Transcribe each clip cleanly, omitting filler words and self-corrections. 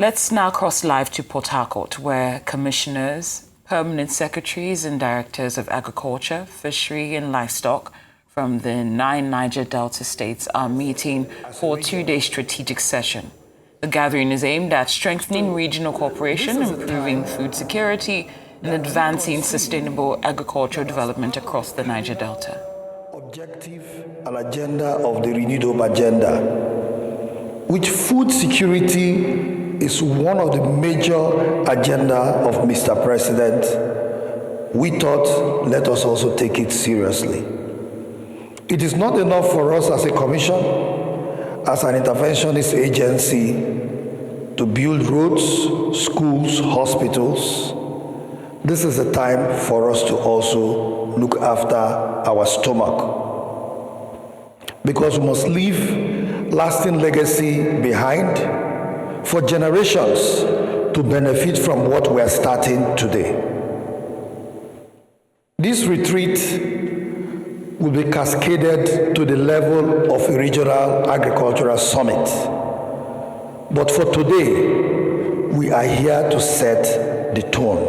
Let's now cross live to Port Harcourt, where commissioners, permanent secretaries and directors of agriculture, fishery and livestock from the 9 Niger Delta states are meeting for a 2-day strategic session. The gathering is aimed at strengthening regional cooperation, improving food security, and advancing sustainable agricultural development across the Niger Delta. Objective and agenda of the Renewed Hope agenda, which food security is one of the major agenda of Mr. President. We thought, let us also take it seriously. It is not enough for us as a commission, as an interventionist agency, to build roads, schools, hospitals. This is the time for us to also look after our stomach, because we must leave lasting legacy behind for generations to benefit from what we are starting today. This retreat will be cascaded to the level of a regional agricultural summit. But for today, we are here to set the tone,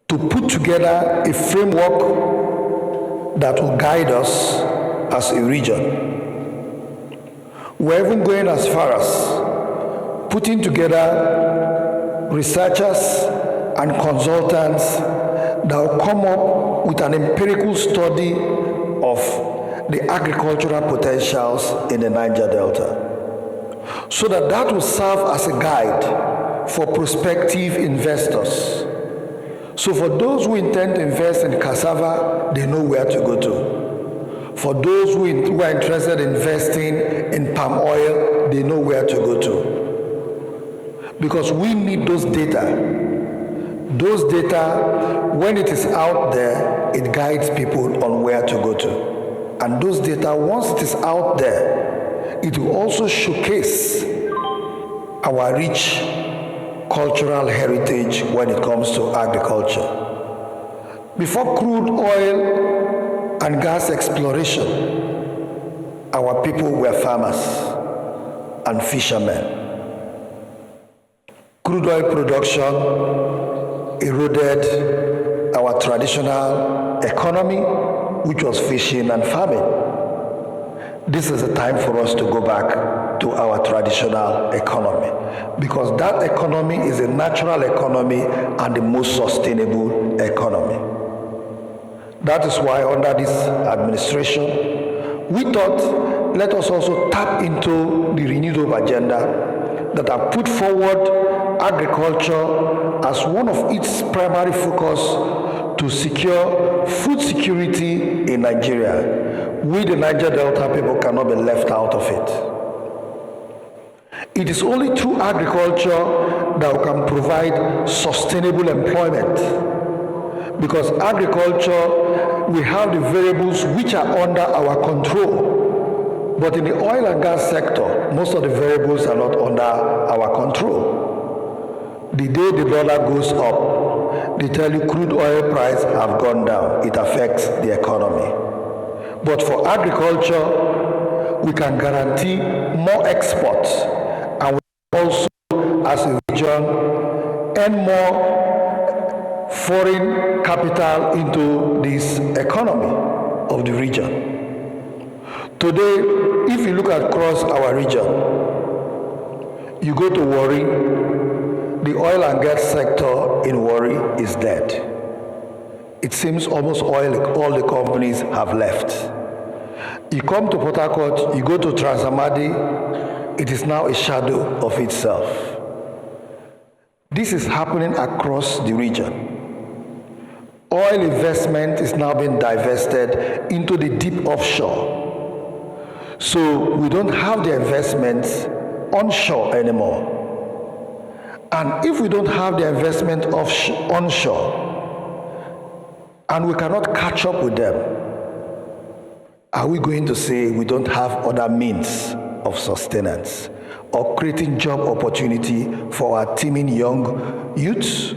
to put together a framework that will guide us as a region. We're even going as far as putting together researchers and consultants that will come up with an empirical study of the agricultural potentials in the Niger Delta, so that will serve as a guide for prospective investors. So for those who intend to invest in cassava, they know where to go to. For those who are interested in investing in palm oil, they know where to go to. Because we need those data. Those data, when it is out there, it guides people on where to go to. And those data, once it is out there, it will also showcase our rich cultural heritage when it comes to agriculture. Before crude oil and gas exploration, our people were farmers and fishermen. Crude oil production eroded our traditional economy, which was fishing and farming. This is a time for us to go back to our traditional economy, because that economy is a natural economy and the most sustainable economy. That is why under this administration, we thought, let us also tap into the Renewed Hope agenda that have put forward agriculture as one of its primary focus to secure food security in Nigeria. We, the Niger Delta people, cannot be left out of it. It is only through agriculture that we can provide sustainable employment, because agriculture, we have the variables which are under our control. But in the oil and gas sector, most of the variables are not under our control. The day the dollar goes up, they tell you crude oil prices have gone down. It affects the economy. But for agriculture, we can guarantee more exports, and we also, as a region, earn more foreign capital into this economy of the region. Today, if you look across our region, you go to Warri, the oil and gas sector in Warri is dead. It seems almost all the companies have left. You come to Port Harcourt, you go to Transamadi, it is now a shadow of itself. This is happening across the region. Oil investment is now being divested into the deep offshore. So we don't have the investments onshore anymore. And if we don't have the investment onshore, and we cannot catch up with them, are we going to say we don't have other means of sustenance or creating job opportunity for our teeming young youths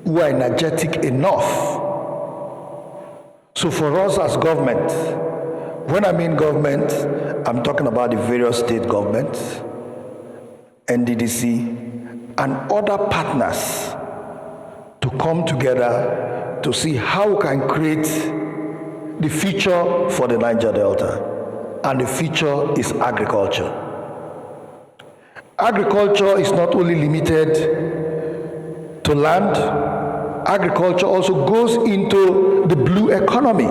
who are energetic enough? So for us as government, when I mean government, I'm talking about the various state governments, Nddc, and other partners to come together to see how we can create the future for the Niger Delta. And the future is agriculture. Agriculture is not only limited to land, agriculture also goes into the blue economy,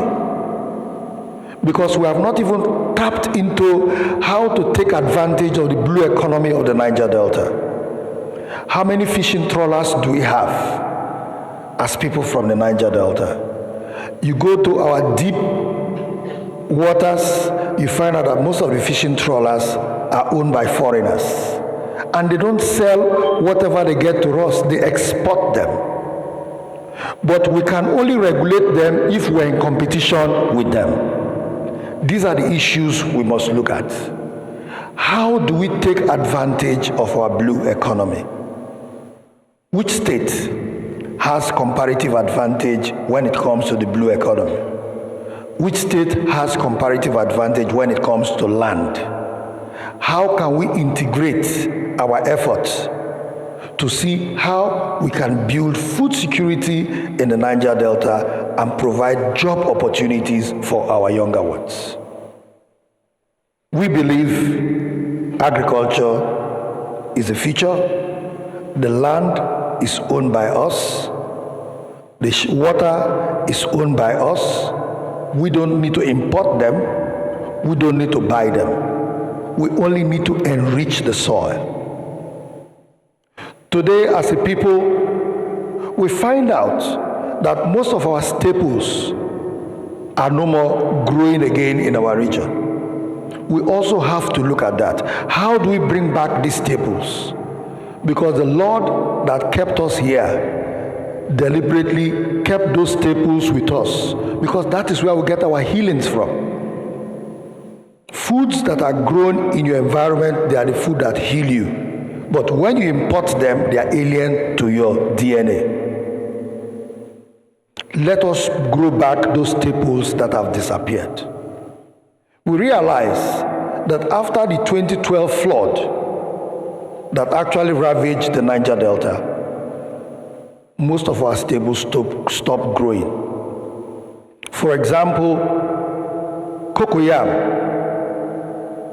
because we have not even tapped into how to take advantage of the blue economy of the Niger Delta. How many fishing trawlers do we have as people from the Niger Delta? You go to our deep waters, you find out that most of the fishing trawlers are owned by foreigners. And they don't sell whatever they get to us, they export them. But we can only regulate them if we're in competition with them. These are the issues we must look at. How do we take advantage of our blue economy? Which state has comparative advantage when it comes to the blue economy? Which state has comparative advantage when it comes to land? How can we integrate our efforts to see how we can build food security in the Niger Delta and provide job opportunities for our younger ones? We believe agriculture is the future. The land is owned by us. The water is owned by us. We don't need to import them. We don't need to buy them. We only need to enrich the soil. Today, as a people, we find out that most of our staples are no more growing again in our region. We also have to look at that. How do we bring back these staples? Because the Lord that kept us here deliberately kept those staples with us, because that is where we get our healings from. Foods that are grown in your environment, they are the food that heal you. But when you import them, they are alien to your DNA. Let us grow back those staples that have disappeared. We realize that after the 2012 flood that actually ravaged the Niger Delta, most of our staples stopped growing. For example, cocoyam,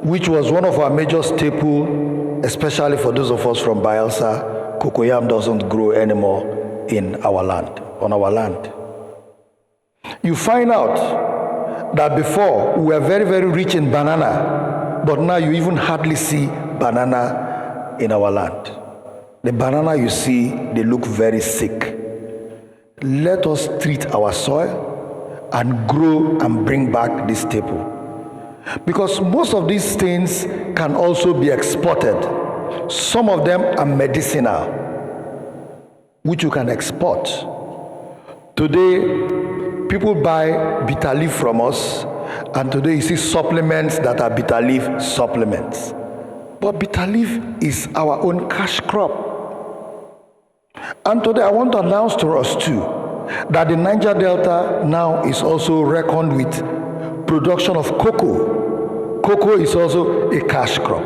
which was one of our major staples, especially for those of us from Bayelsa, cocoyam doesn't grow anymore in our land, on our land. You find out that before we were very, very rich in banana, but now you even hardly see banana in our land. The banana you see, they look very sick. Let us treat our soil and grow and bring back this staple. Because most of these things can also be exported. Some of them are medicinal, which you can export. Today, people buy bitter leaf from us, and today you see supplements that are bitter leaf supplements. But bitter leaf is our own cash crop. And today I want to announce to us too that the Niger Delta now is also reckoned with production of cocoa. Cocoa is also a cash crop,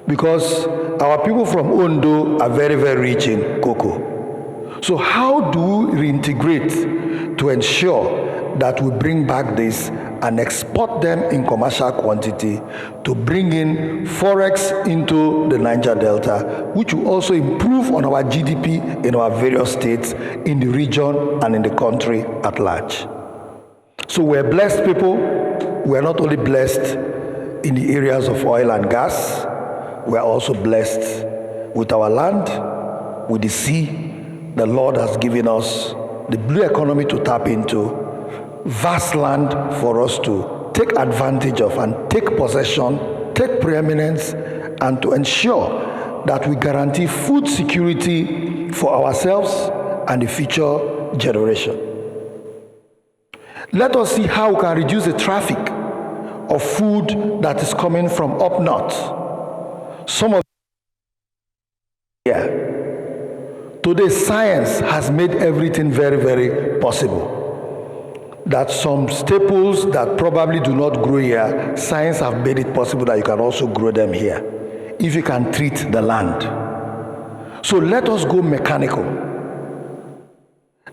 because our people from Ondo are very, very rich in cocoa. So how do we reintegrate to ensure that we bring back this and export them in commercial quantity to bring in forex into the Niger Delta, which will also improve on our GDP in our various states, in the region and in the country at large. So we're blessed people. We're not only blessed in the areas of oil and gas, we're also blessed with our land, with the sea. The Lord has given us the blue economy to tap into, vast land for us to take advantage of and take possession, take preeminence, and to ensure that we guarantee food security for ourselves and the future generation. Let us see how we can reduce the traffic of food that is coming from up north. Some of today science has made everything very, very possible. That some staples that probably do not grow here, science have made it possible that you can also grow them here. if you can treat the land. So let us go mechanical.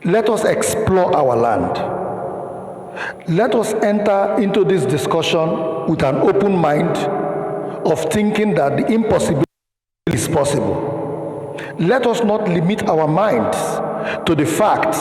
Let us explore our land. Let us enter into this discussion with an open mind of thinking that the impossible is possible. Let us not limit our minds to the fact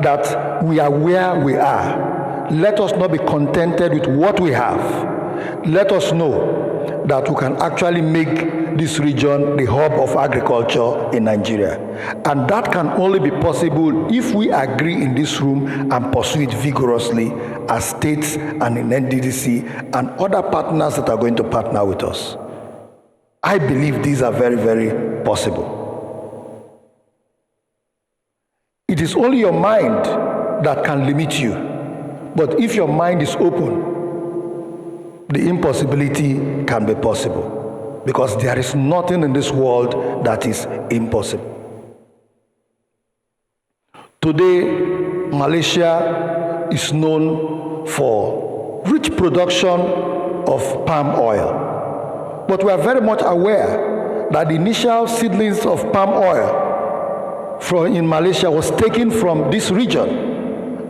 that we are where we are. Let us not be contented with what we have. Let us know that we can actually make this region the hub of agriculture in Nigeria. And that can only be possible if we agree in this room and pursue it vigorously as states and in Nddc and other partners that are going to partner with us. I believe these are very, very possible. It is only your mind that can limit you. But if your mind is open, the impossibility can be possible, because there is nothing in this world that is impossible. Today, Malaysia is known for rich production of palm oil. But we are very much aware that the initial seedlings of palm oil in Malaysia was taken from this region,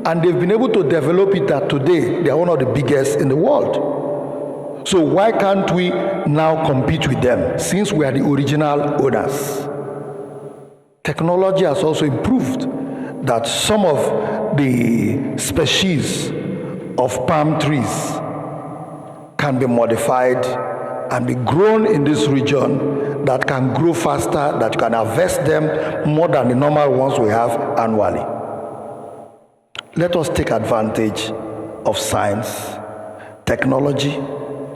and they've been able to develop it that today they are one of the biggest in the world. So why can't we now compete with them, since we are the original owners? Technology has also improved that some of the species of palm trees can be modified and be grown in this region that can grow faster, that can harvest them more than the normal ones we have annually. Let us take advantage of science, technology,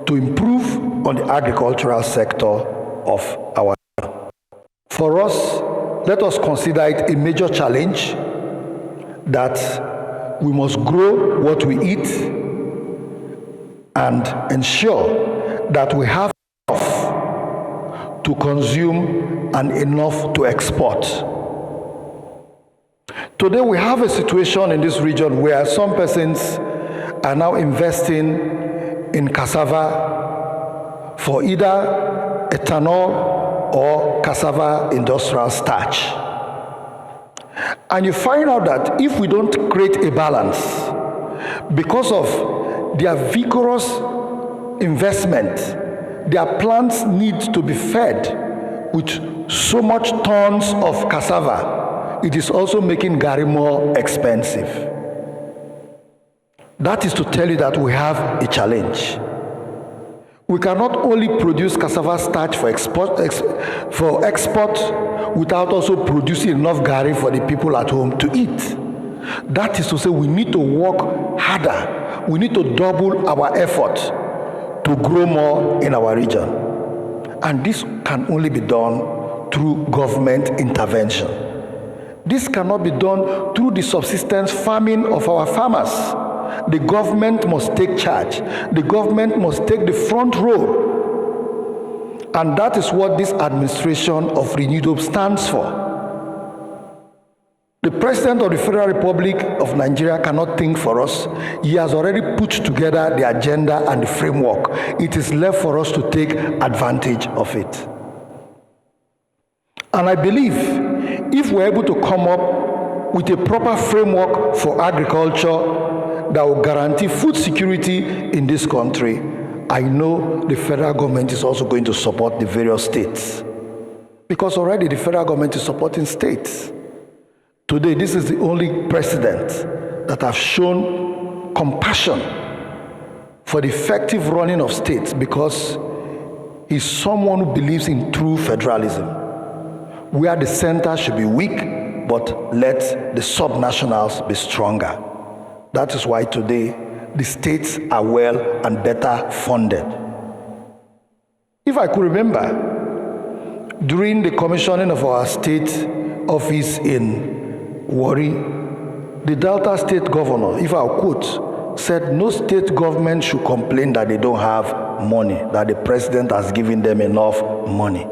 to improve on the agricultural sector of our country. For us, let us consider it a major challenge that we must grow what we eat and ensure that we have enough to consume and enough to export. Today we have a situation in this region where some persons are now investing in cassava for either ethanol or cassava industrial starch. And you find out that if we don't create a balance, because of their vigorous investment, their plants need to be fed with so much tons of cassava, it is also making garri more expensive. That is to tell you that we have a challenge. We cannot only produce cassava starch for export without also producing enough garri for the people at home to eat. That is to say, we need to work harder. We need to double our effort to grow more in our region. And this can only be done through government intervention. This cannot be done through the subsistence farming of our farmers. The government must take charge. The government must take the front row. And that is what this administration of Renewed Hope stands for. The President of the Federal Republic of Nigeria cannot think for us. He has already put together the agenda and the framework. It is left for us to take advantage of it. And I believe if we're able to come up with a proper framework for agriculture that will guarantee food security in this country, I know the federal government is also going to support the various states. Because already the federal government is supporting states. Today, this is the only president that has shown compassion for the effective running of states, because he's someone who believes in true federalism, where the center should be weak, but let the subnationals be stronger. That is why today the states are well and better funded. If I could remember, during the commissioning of our state office in Warri, the Delta State Governor, if I quote, said no state government should complain that they don't have money, that the president has given them enough money.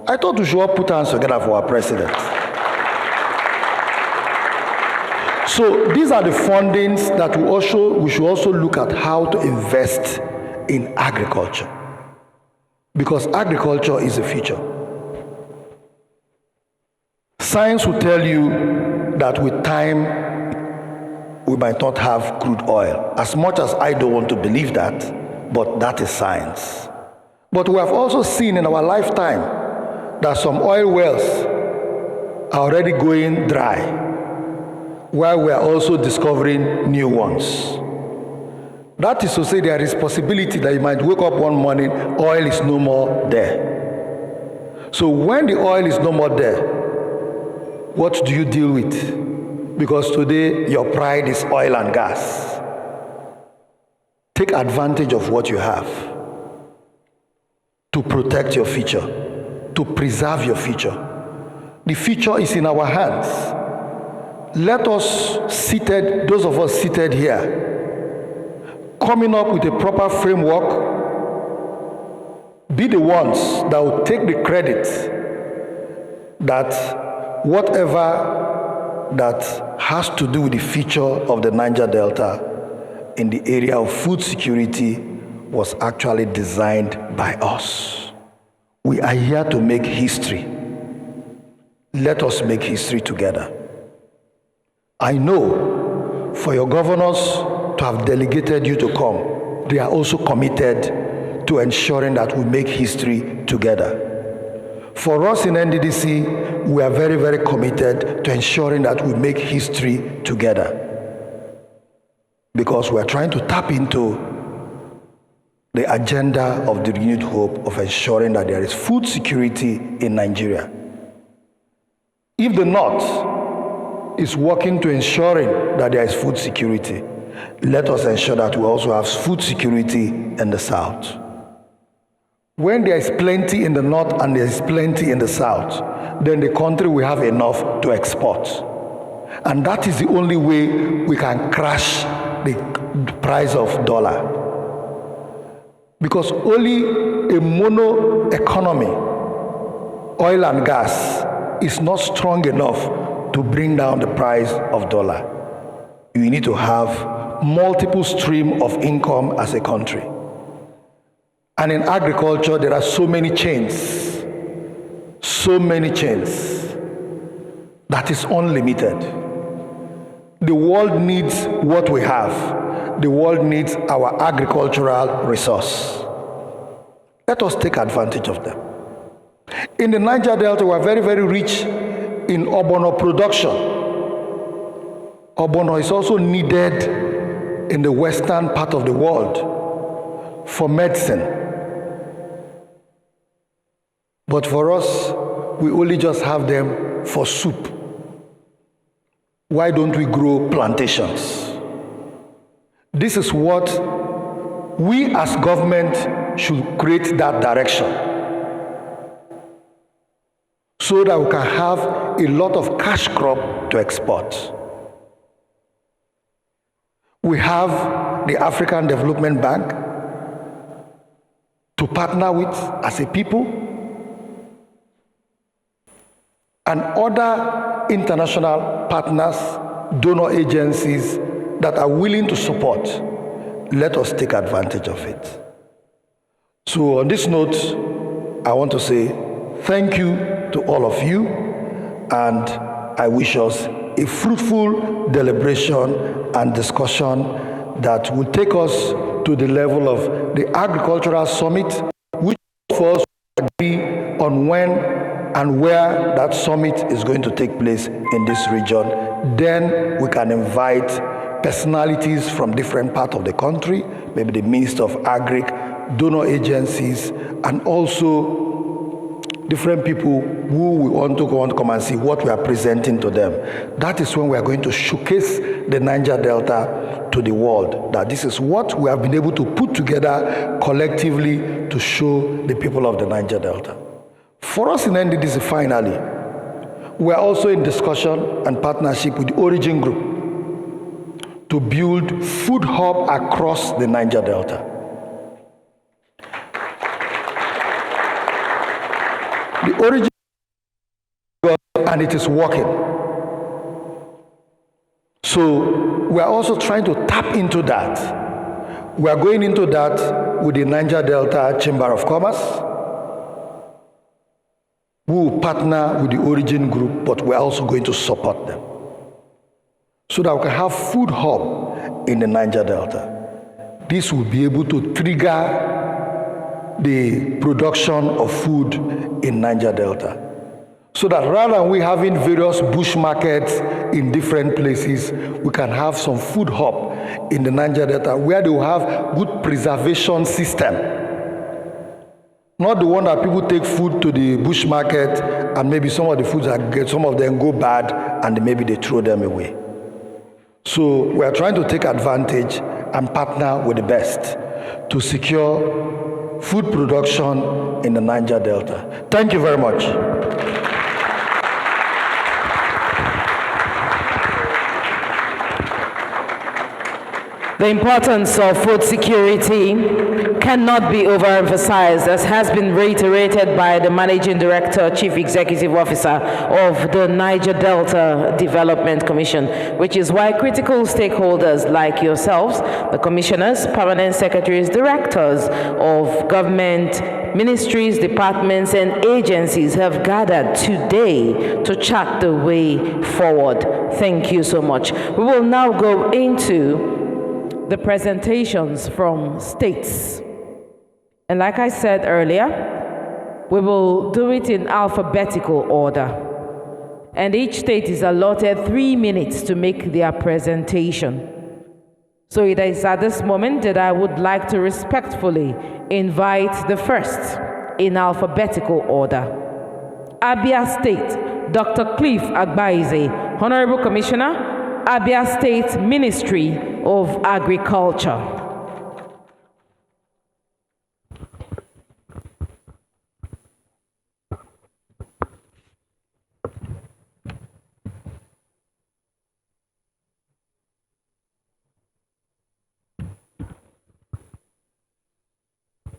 I thought we should all put hands together for our president. So these are the fundings that we should also look at how to invest in agriculture. because agriculture is the future. Science will tell you that with time, we might not have crude oil. As much as I don't want to believe that, but that is science. But we have also seen in our lifetime that some oil wells are already going dry, while we are also discovering new ones. That is to say, there is possibility that you might wake up one morning, oil is no more there. So when the oil is no more there, what do you deal with? Because today your pride is oil and gas. Take advantage of what you have to protect your future, to preserve your future. The future is in our hands. Let us those of us seated here, coming up with a proper framework, be the ones that will take the credit that whatever that has to do with the future of the Niger Delta in the area of food security was actually designed by us. We are here to make history. Let us make history together. I know for your governors to have delegated you to come, they are also committed to ensuring that we make history together. For us in Nddc, we are very, very committed to ensuring that we make history together, because we are trying to tap into the agenda of the renewed hope of ensuring that there is food security in Nigeria. If the North is working to ensuring that there is food security, let us ensure that we also have food security in the South. When there is plenty in the North and there is plenty in the South, then the country will have enough to export. And that is the only way we can crash the price of dollar. Because only a mono economy, oil and gas, is not strong enough to bring down the price of dollar. You need to have multiple streams of income as a country. And in agriculture, there are so many chains that is unlimited. The world needs what we have. The world needs our agricultural resource. Let us take advantage of them. In the Niger Delta, we are very, very rich in ogbono production. Ogbono is also needed in the western part of the world for medicine. But for us, we only just have them for soup. Why don't we grow plantations? This is what we as government should create that direction, so that we can have a lot of cash crop to export. We have the African Development Bank to partner with as a people, and other international partners, donor agencies that are willing to support. Let us take advantage of it. So on this note, I want to say thank you to all of you, and I wish us a fruitful deliberation and discussion that will take us to the level of the Agricultural Summit, which for us will agree on when and where that summit is going to take place in this region. Then we can invite personalities from different parts of the country, maybe the Minister of Agric, donor agencies, and also different people who we want to come and see what we are presenting to them. That is when we are going to showcase the Niger Delta to the world, that this is what we have been able to put together collectively to show the people of the Niger Delta. For us in Nddc, finally, we are also in discussion and partnership with the Origin Group to build food hub across the Niger Delta. The Origin, and it is working. So we are also trying to tap into that. We are going into that with the Niger Delta Chamber of Commerce. We will partner with the origin group, but we're also going to support them so that we can have food hub in the Niger Delta. This will be able to trigger the production of food in Niger Delta. So that rather than we having various bush markets in different places, we can have some food hub in the Niger Delta where they will have good preservation system. Not the one that people take food to the bush market and maybe some of the foods some of them go bad and maybe they throw them away. So we are trying to take advantage and partner with the best to secure food production in the Niger Delta. Thank you very much. The importance of food security cannot be overemphasized, as has been reiterated by the Managing Director, Chief Executive Officer of the Niger Delta Development Commission, which is why critical stakeholders like yourselves, the commissioners, permanent secretaries, directors of government ministries, departments, and agencies have gathered today to chart the way forward. Thank you so much. We will now go into the presentations from states. And like I said earlier, we will do it in alphabetical order. And each state is allotted 3 minutes to make their presentation. So it is at this moment that I would like to respectfully invite the first in alphabetical order. Abia State, Dr. Cliff Agbaise, Honorable Commissioner, Abia State Ministry of Agriculture.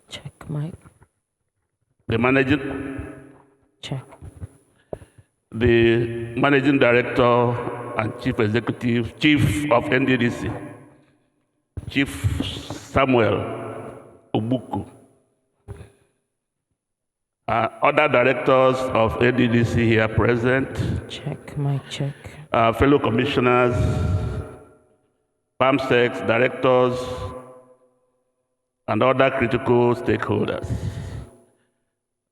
Check mic. The managing director and chief of Nddc, Chief Samuel Obuku, other directors of Nddc here present, Check mic, check. fellow commissioners, PAMSEX directors, and other critical stakeholders.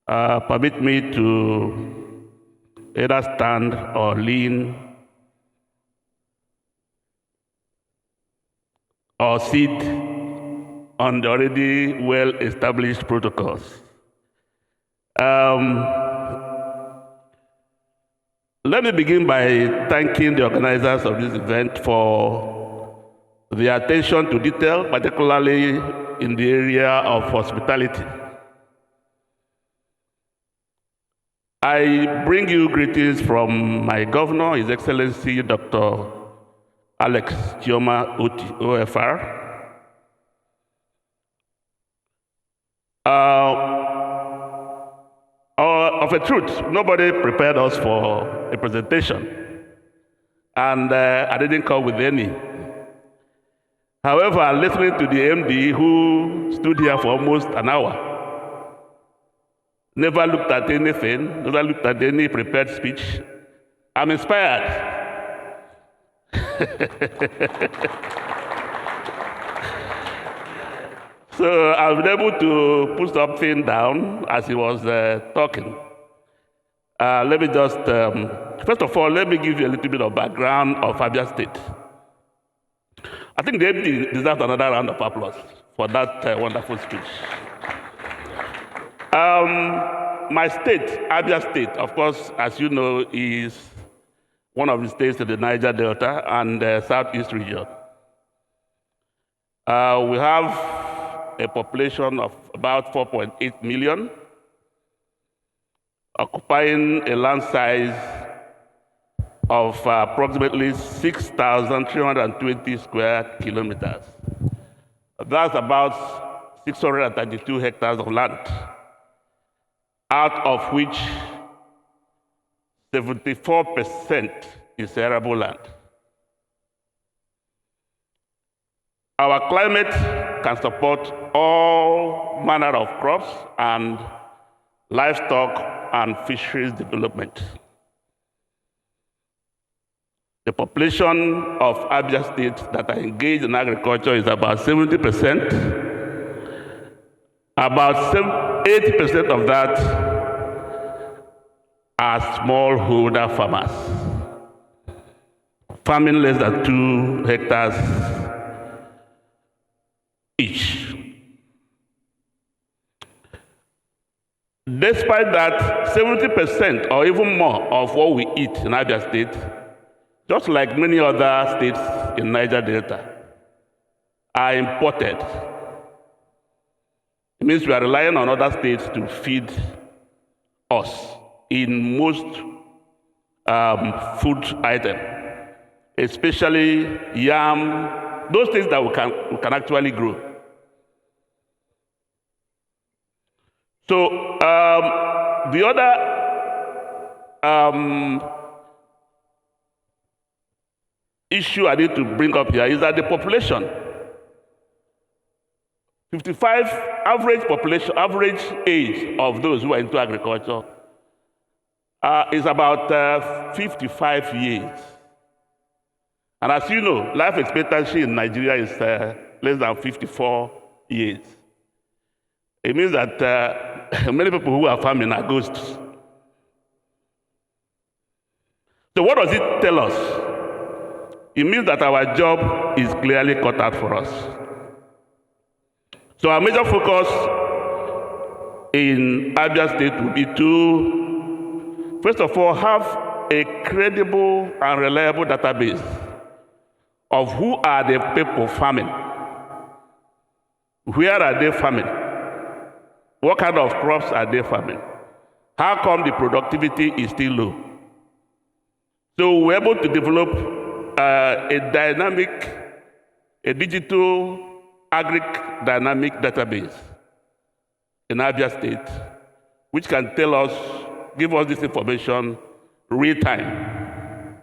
Permit me to either stand or lean or sit on the already well-established protocols. Let me begin by thanking the organizers of this event for their attention to detail, particularly in the area of hospitality. I bring you greetings from my governor, His Excellency Dr. Alex Chioma Oti, OFR. Of a truth, nobody prepared us for a presentation, and I didn't come with any. However, listening to the MD, who stood here for almost an hour, never looked at anything, never looked at any prepared speech, I'm inspired. So I've been able to put something down as he was talking. Let me just, first of all, let me give you a little bit of background of Abia State. I think the MD deserves another round of applause for that wonderful speech. My state, Abia State, of course, as you know, is one of the states in the Niger Delta and the Southeast region. We have a population of about 4.8 million, occupying a land size of approximately 6,320 square kilometers. That's about 632 hectares of land, out of which 74% is arable land. Our climate can support all manner of crops and livestock and fisheries development. The population of Abia State that are engaged in agriculture is about 70%. About 80% of that are smallholder farmers, farming less than 2 hectares each. Despite that, 70% or even more of what we eat in Abia State, just like many other states in Niger Delta, are imported. It means we are relying on other states to feed us in most food items, especially yam, those things that we can actually grow. So the other issue I need to bring up here is that the population, 55 average age of those who are into agriculture is about 55 years. And as you know, life expectancy in Nigeria is less than 54 years. It means that many people who are farming are ghosts. So what does it tell us? It means that our job is clearly cut out for us. So our major focus in Abia State will be to, first of all, have a credible and reliable database of who are the people farming. Where are they farming? What kind of crops are they farming? How come the productivity is still low? So we're able to develop a digital agri-dynamic database in Abia State, which can tell us, give us this information real time.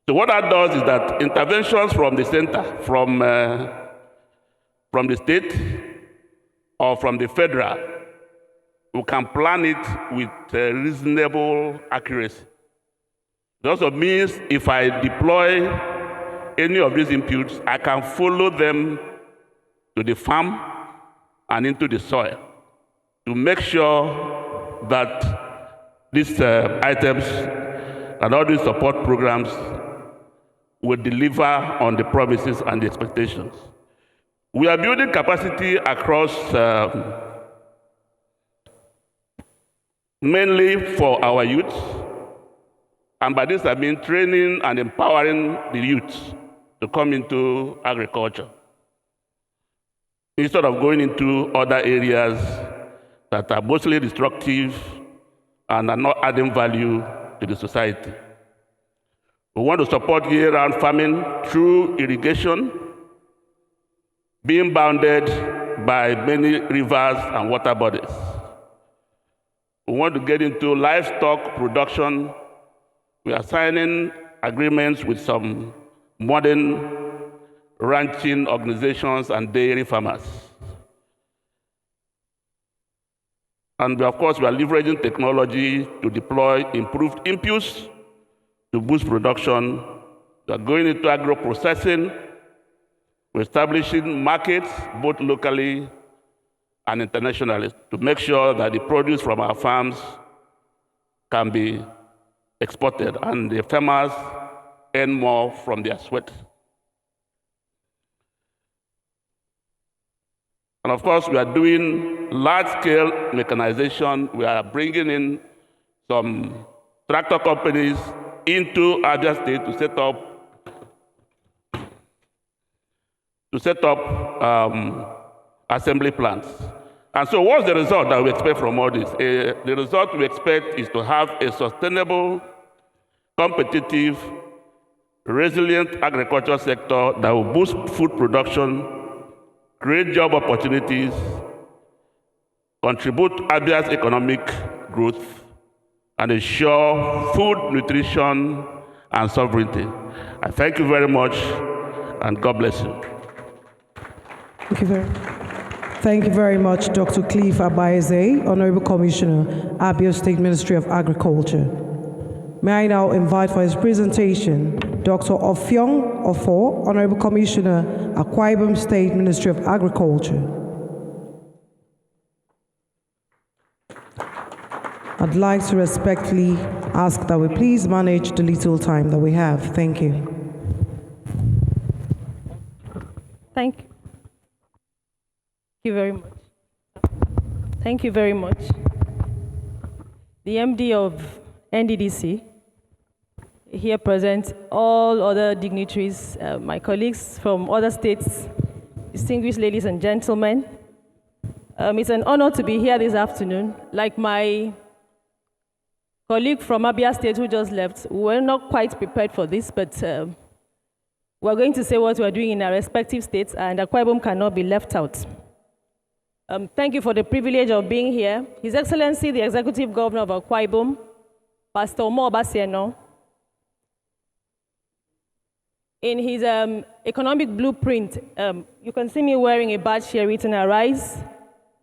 So what that does is that interventions from the center, from the state or from the federal, we can plan it with reasonable accuracy. It also means if I deploy any of these inputs, I can follow them to the farm and into the soil to make sure that these items and all these support programs will deliver on the promises and the expectations. We are building capacity across mainly for our youth, and by this I mean training and empowering the youth to come into agriculture, instead of going into other areas that are mostly destructive and are not adding value to the society. We want to support year-round farming through irrigation, being bounded by many rivers and water bodies. We want to get into livestock production. We are signing agreements with some modern ranching organizations and dairy farmers. And of course, we are leveraging technology to deploy improved inputs to boost production. We are going into agro-processing. We're establishing markets, both locally and internationally, to make sure that the produce from our farms can be exported and the farmers earn more from their sweat. And of course, we are doing large-scale mechanization. We are bringing in some tractor companies into Abia State to set up assembly plants. And so what's the result that we expect from all this? The result we expect is to have a sustainable, competitive, resilient agriculture sector that will boost food production, create job opportunities, contribute to Abia's economic growth, and ensure food, nutrition, and sovereignty. I thank you very much, and God bless you. Thank you very much. Thank you very much, Dr. Cliff Abaeze, Honorable Commissioner, Abia State Ministry of Agriculture. May I now invite for his presentation, Dr. Ofiong Ofo, Honorable Commissioner, Akwa Ibom State Ministry of Agriculture. I'd like to respectfully ask that we please manage the little time that we have. Thank you. Thank you very much. Thank you very much. The MD of Nddc, here present, all other dignitaries, my colleagues from other states, distinguished ladies and gentlemen. It's an honor to be here this afternoon. Like my colleague from Abia State who just left, we were not quite prepared for this, but we're going to say what we're doing in our respective states, and Akwa Ibom cannot be left out. Thank you for the privilege of being here. His Excellency, the Executive Governor of Akwa Ibom, Pastor Omo Obasieno, in his economic blueprint, you can see me wearing a badge here written Arise.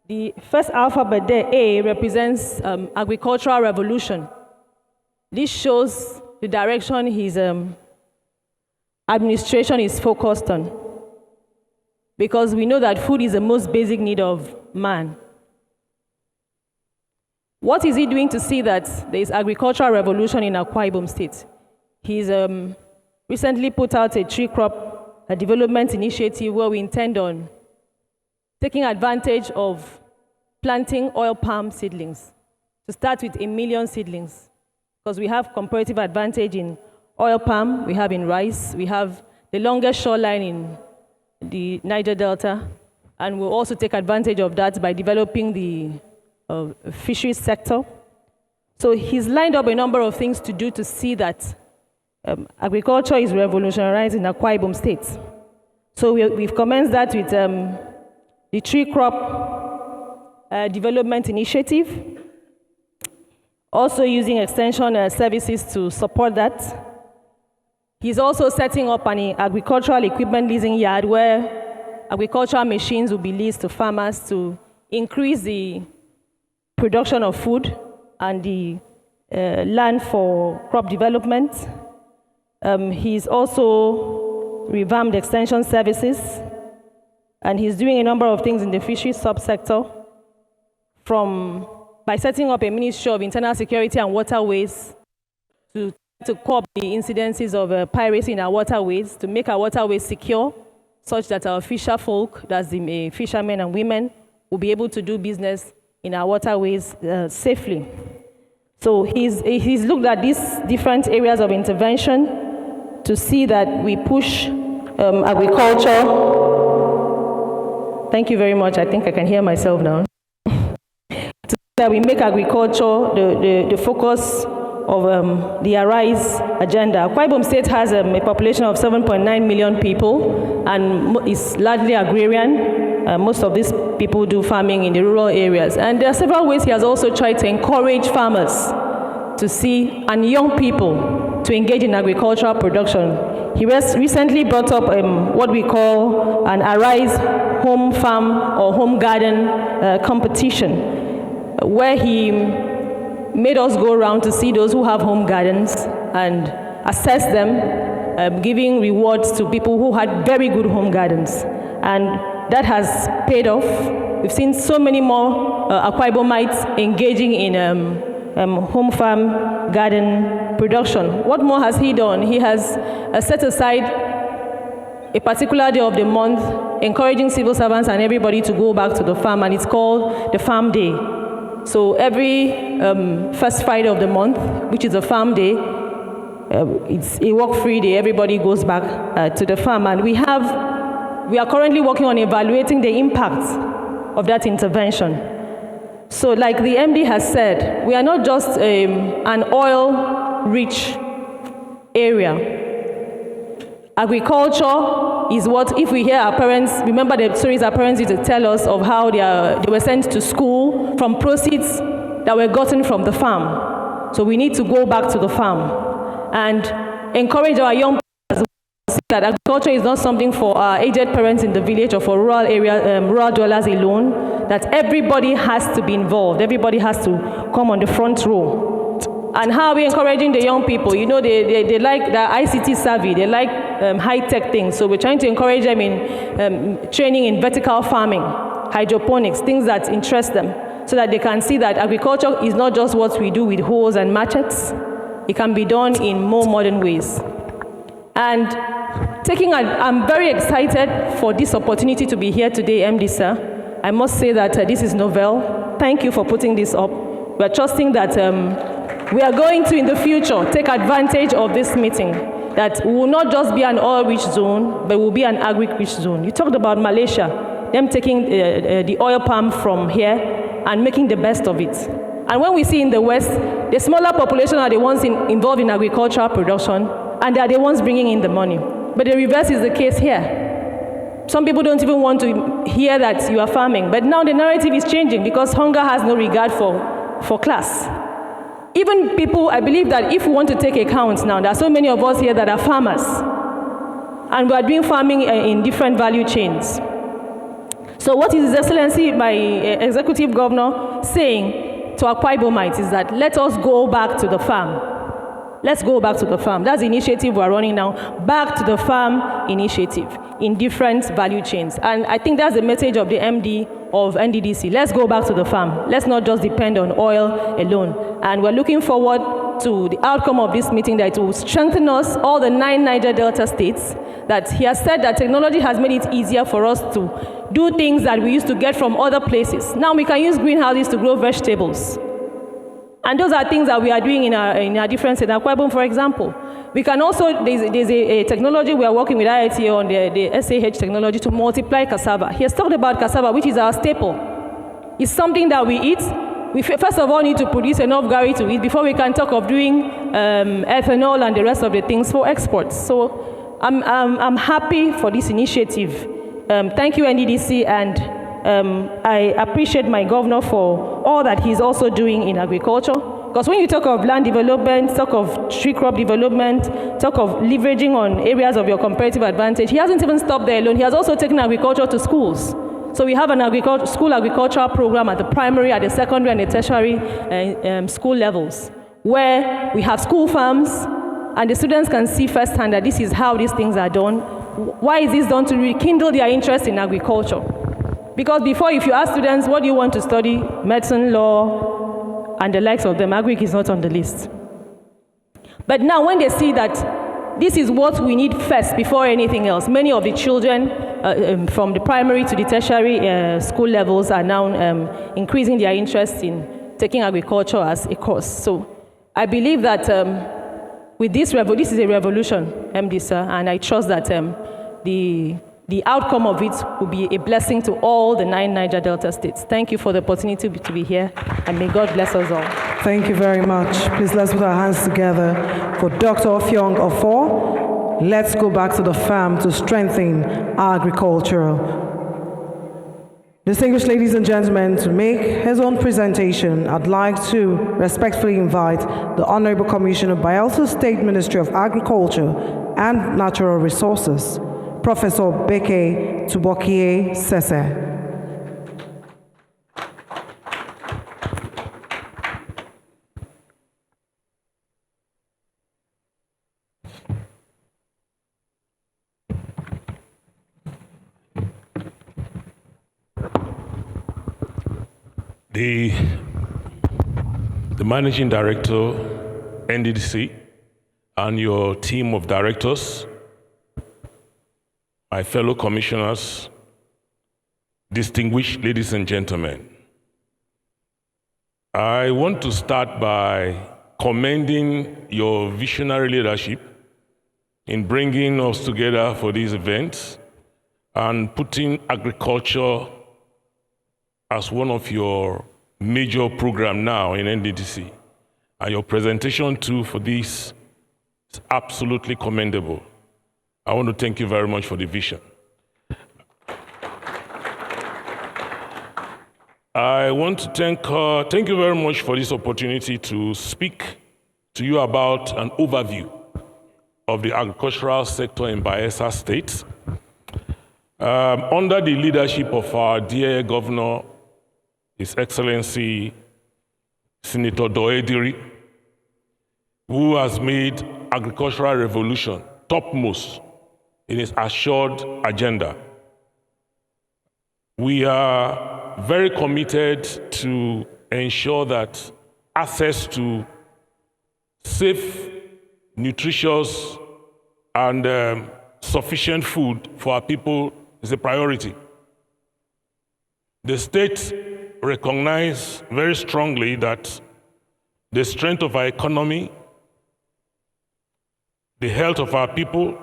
The first alphabet there, A, represents agricultural revolution. This shows the direction his administration is focused on, because we know that food is the most basic need of man. What is he doing to see that there is agricultural revolution in Akwa Ibom State? He's recently put out a tree crop development initiative where we intend on taking advantage of planting oil palm seedlings, to start with 1 million seedlings, because we have comparative advantage in oil palm, we have in rice, we have the longest shoreline in the Niger Delta, and we'll also take advantage of that by developing the fisheries sector. So he's lined up a number of things to do to see that agriculture is revolutionizing Akwa Ibom State. So we've commenced that with the tree crop development initiative, also using extension services to support that. He's also setting up an agricultural equipment leasing yard where agricultural machines will be leased to farmers to increase the production of food and the land for crop development. He's also revamped extension services, and he's doing a number of things in the fisheries subsector, by setting up a Ministry of Internal Security and Waterways to curb the incidences of piracy in our waterways, to make our waterways secure, such that our fisher folk, that's the fishermen and women, will be able to do business in our waterways safely. So he's looked at these different areas of intervention to see that we push agriculture. Thank you very much. I think I can hear myself now. To see that we make agriculture the focus of the Arise agenda. Akwa Ibom State has a population of 7.9 million people and is largely agrarian. Most of these people do farming in the rural areas. And there are several ways he has also tried to encourage farmers to see, and young people to engage in agricultural production. He recently brought up what we call an Arise home farm or home garden competition, where he made us go around to see those who have home gardens and assess them, giving rewards to people who had very good home gardens. And that has paid off. We've seen so many more Akwa Ibomites engaging in home farm garden production. What more has he done? He has set aside a particular day of the month, encouraging civil servants and everybody to go back to the farm, and it's called the Farm Day. So every first Friday of the month, which is a farm day, it's a work-free day, everybody goes back to the farm. And we are currently working on evaluating the impact of that intervention. So like the MD has said, we are not just an oil-rich area. Agriculture is what, if we hear our parents, remember the stories our parents used to tell us of how they were sent to school from proceeds that were gotten from the farm. So we need to go back to the farm and encourage our young people that agriculture is not something for aged parents in the village or for rural area, rural dwellers alone, that everybody has to be involved. Everybody has to come on the front row. And how are we encouraging the young people? You know, they like the ICT savvy, they like high-tech things. So we're trying to encourage them in training in vertical farming, hydroponics, things that interest them, so that they can see that agriculture is not just what we do with hoes and machetes. It can be done in more modern ways. And I'm very excited for this opportunity to be here today, MD sir. I must say that this is novel. Thank you for putting this up. We're trusting that we are going to, in the future, take advantage of this meeting, that we will not just be an oil-rich zone, but will be an agri-rich zone. You talked about Malaysia, them taking the oil palm from here and making the best of it. And when we see in the West, the smaller population are the ones involved in agricultural production, and they are the ones bringing in the money. But the reverse is the case here. Some people don't even want to hear that you are farming, but now the narrative is changing because hunger has no regard for class. Even people, I believe that if we want to take account now, there are so many of us here that are farmers, and we are doing farming in different value chains. So what is His Excellency, my Executive Governor, saying to Akwa Ibomites is that let us go back to the farm. Let's go back to the farm. That's the initiative we're running now, back to the farm initiative in different value chains. And I think that's the message of the MD of Nddc. Let's go back to the farm. Let's not just depend on oil alone. And we're looking forward to the outcome of this meeting, that it will strengthen us, all the 9 Niger Delta states, that he has said that technology has made it easier for us to do things that we used to get from other places. Now we can use greenhouses to grow vegetables. And those are things that we are doing in our different states. In Akwa Ibom, for example, we can also, there's a technology we are working with IITA on, the SAH technology, to multiply cassava. He has talked about cassava, which is our staple. It's something that we eat. We first of all need to produce enough gari to eat before we can talk of doing ethanol and the rest of the things for exports. So I'm happy for this initiative. Thank you, Nddc, and I appreciate my governor for all that he's also doing in agriculture. Because when you talk of land development, talk of tree crop development, talk of leveraging on areas of your comparative advantage, he hasn't even stopped there alone. He has also taken agriculture to schools. So we have an school agricultural program at the primary, at the secondary, and the tertiary school levels, where we have school farms, and the students can see firsthand that this is how these things are done. Why is this done? To rekindle their interest in agriculture. Because before, if you ask students, what do you want to study? Medicine, law, and the likes of them, agric is not on the list. But now when they see that this is what we need first before anything else, many of the children from the primary to the tertiary school levels are now increasing their interest in taking agriculture as a course. So I believe that with this is a revolution, MD sir, and I trust that the outcome of it will be a blessing to all the 9 Niger Delta states. Thank you for the opportunity to be here, and may God bless us all. Thank you very much. Please let's put our hands together for Dr. Offiong Ofor. Let's go back to the farm to strengthen our agriculture. Distinguished ladies and gentlemen, to make his own presentation, I'd like to respectfully invite the Honorable Commissioner, Bayelsa State Ministry of Agriculture and Natural Resources, Professor Beke Tubokie Sese. The Managing Director, Nddc, and your team of directors, my fellow commissioners, distinguished ladies and gentlemen, I want to start by commending your visionary leadership in bringing us together for these events and putting agriculture as one of your major programs now in Nddc. And your presentation too for this is absolutely commendable. I want to thank you very much for the vision. I want to thank you very much for this opportunity to speak to you about an overview of the agricultural sector in Bayelsa State. Under the leadership of our dear Governor, His Excellency Senator Doediri, who has made agricultural revolution topmost in his assured agenda. We are very committed to ensure that access to safe, nutritious, and sufficient food for our people is a priority. The state recognizes very strongly that the strength of our economy, the health of our people,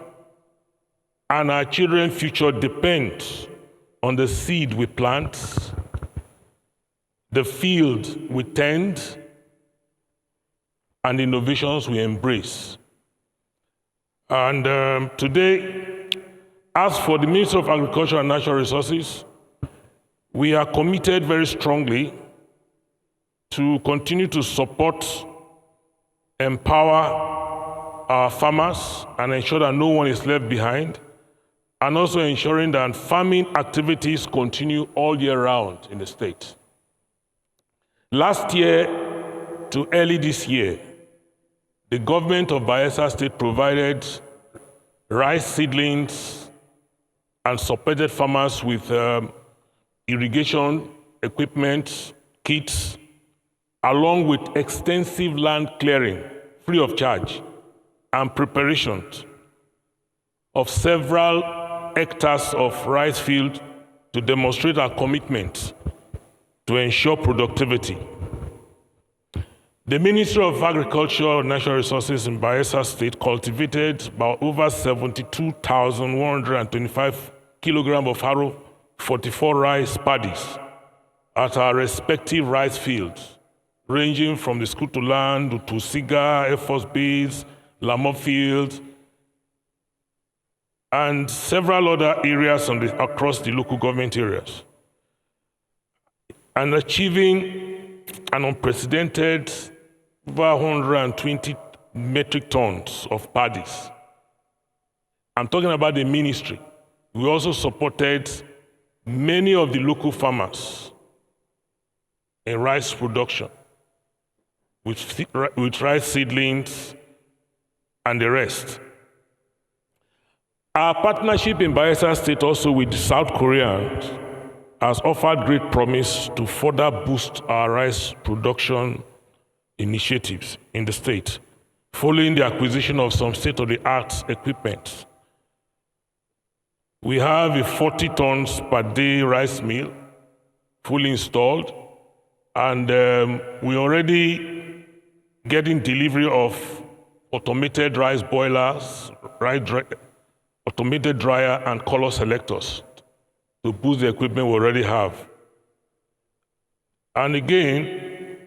and our children's future depends on the seed we plant, the field we tend, and the innovations we embrace. And today, as for the Ministry of Agriculture and Natural Resources, we are committed very strongly to continue to support, empower our farmers, and ensure that no one is left behind, and also ensuring that farming activities continue all year round in the state. Last year to early this year, the government of Bayelsa State provided rice seedlings and supported farmers with irrigation equipment, kits, along with extensive land clearing, free of charge, and preparations of several hectares of rice field to demonstrate our commitment to ensure productivity. The Ministry of Agriculture and Natural Resources in Bayelsa State cultivated about over 72,125 kilograms of Harrow 44 rice paddies at our respective rice fields, ranging from the School to Land to Siga, Air Force Base, Lamont Field, and several other areas across the local government areas, and achieving an unprecedented over 120 metric tons of paddies. I'm talking about the ministry. We also supported many of the local farmers in rice production with rice seedlings and the rest. Our partnership in Bayelsa State also with the South Koreans has offered great promise to further boost our rice production initiatives in the state, following the acquisition of some state-of-the-art equipment. We have a 40 tons per day rice mill fully installed, and we're already getting delivery of automated rice boilers, automated dryer, and color selectors to boost the equipment we already have. And again,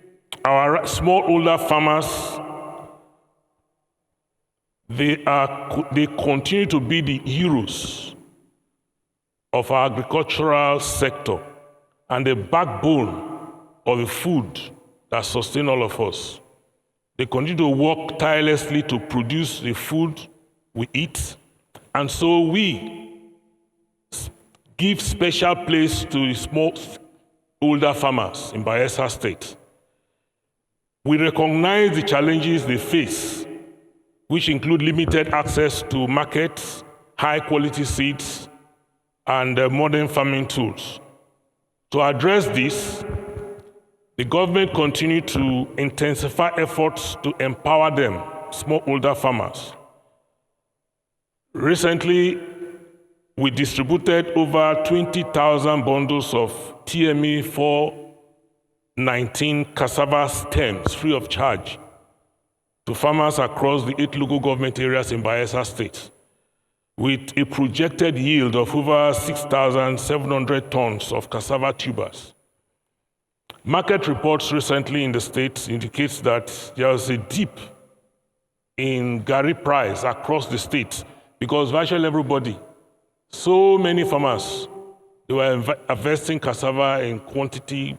our smallholder farmers, they continue to be the heroes of our agricultural sector and the backbone of the food that sustains all of us. They continue to work tirelessly to produce the food we eat, and so we give special place to the smallholder farmers in Bayelsa State. We recognize the challenges they face, which include limited access to markets, high-quality seeds, and modern farming tools. To address this, the government continues to intensify efforts to empower them, smallholder farmers. Recently, we distributed over 20,000 bundles of TME 419 cassava stems free of charge to farmers across the 8 local government areas in Bayelsa State, with a projected yield of over 6,700 tons of cassava tubers. Market reports recently in the state indicates that there is a dip in Gari price across the state because virtually everybody, so many farmers, they were harvesting cassava in quantity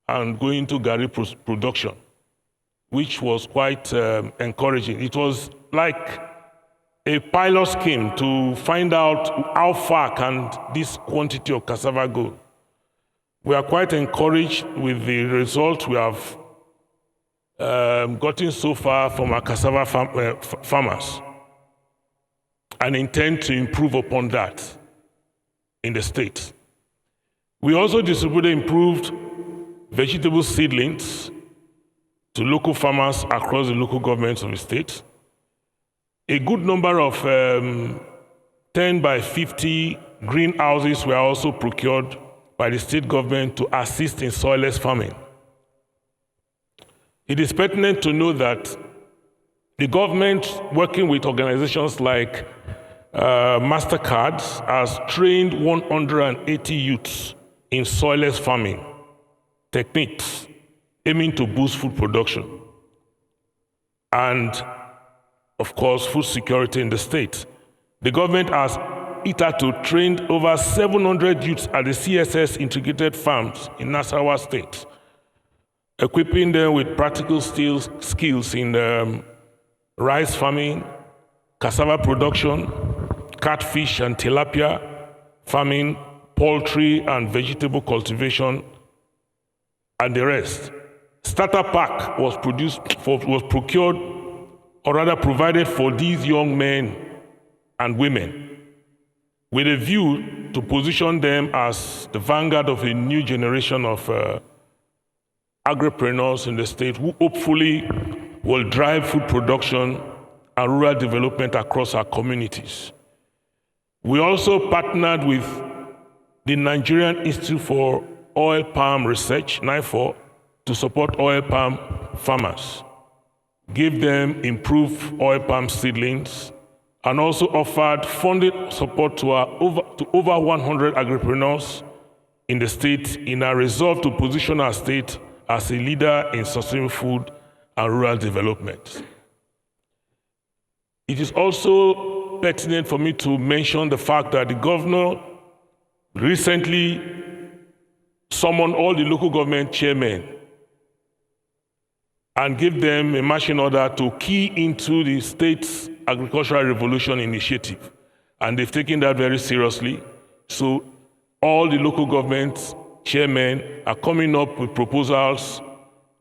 and going to Gari production, which was quite encouraging. It was like a pilot scheme to find out how far can this quantity of cassava go. We are quite encouraged with the result we have gotten so far from our cassava farmers, and intend to improve upon that in the state. We also distributed improved vegetable seedlings to local farmers across the local governments of the state. A good number of 10 by 50 greenhouses were also procured by the state government to assist in soilless farming. It is pertinent to know that the government, working with organizations like MasterCard, has trained 180 youths in soilless farming techniques aiming to boost food production and, of course, food security in the state. The government has hitherto trained over 700 youths at the CSS integrated farms in Nasarawa State, equipping them with practical skills in rice farming, cassava production, catfish and tilapia farming, poultry and vegetable cultivation, and the rest. Starter pack was procured, or rather provided for these young men and women, with a view to position them as the vanguard of a new generation of agripreneurs in the state who hopefully will drive food production and rural development across our communities. We also partnered with the Nigerian Institute for Oil Palm Research, NIFOR, to support oil palm farmers, give them improved oil palm seedlings, and also offered funding support to over 100 agripreneurs in the state in our resolve to position our state as a leader in sustainable food and rural development. It is also pertinent for me to mention the fact that the governor recently summoned all the local government chairmen and gave them a marching order to key into the state's agricultural revolution initiative. And they've taken that very seriously. So all the local government chairmen are coming up with proposals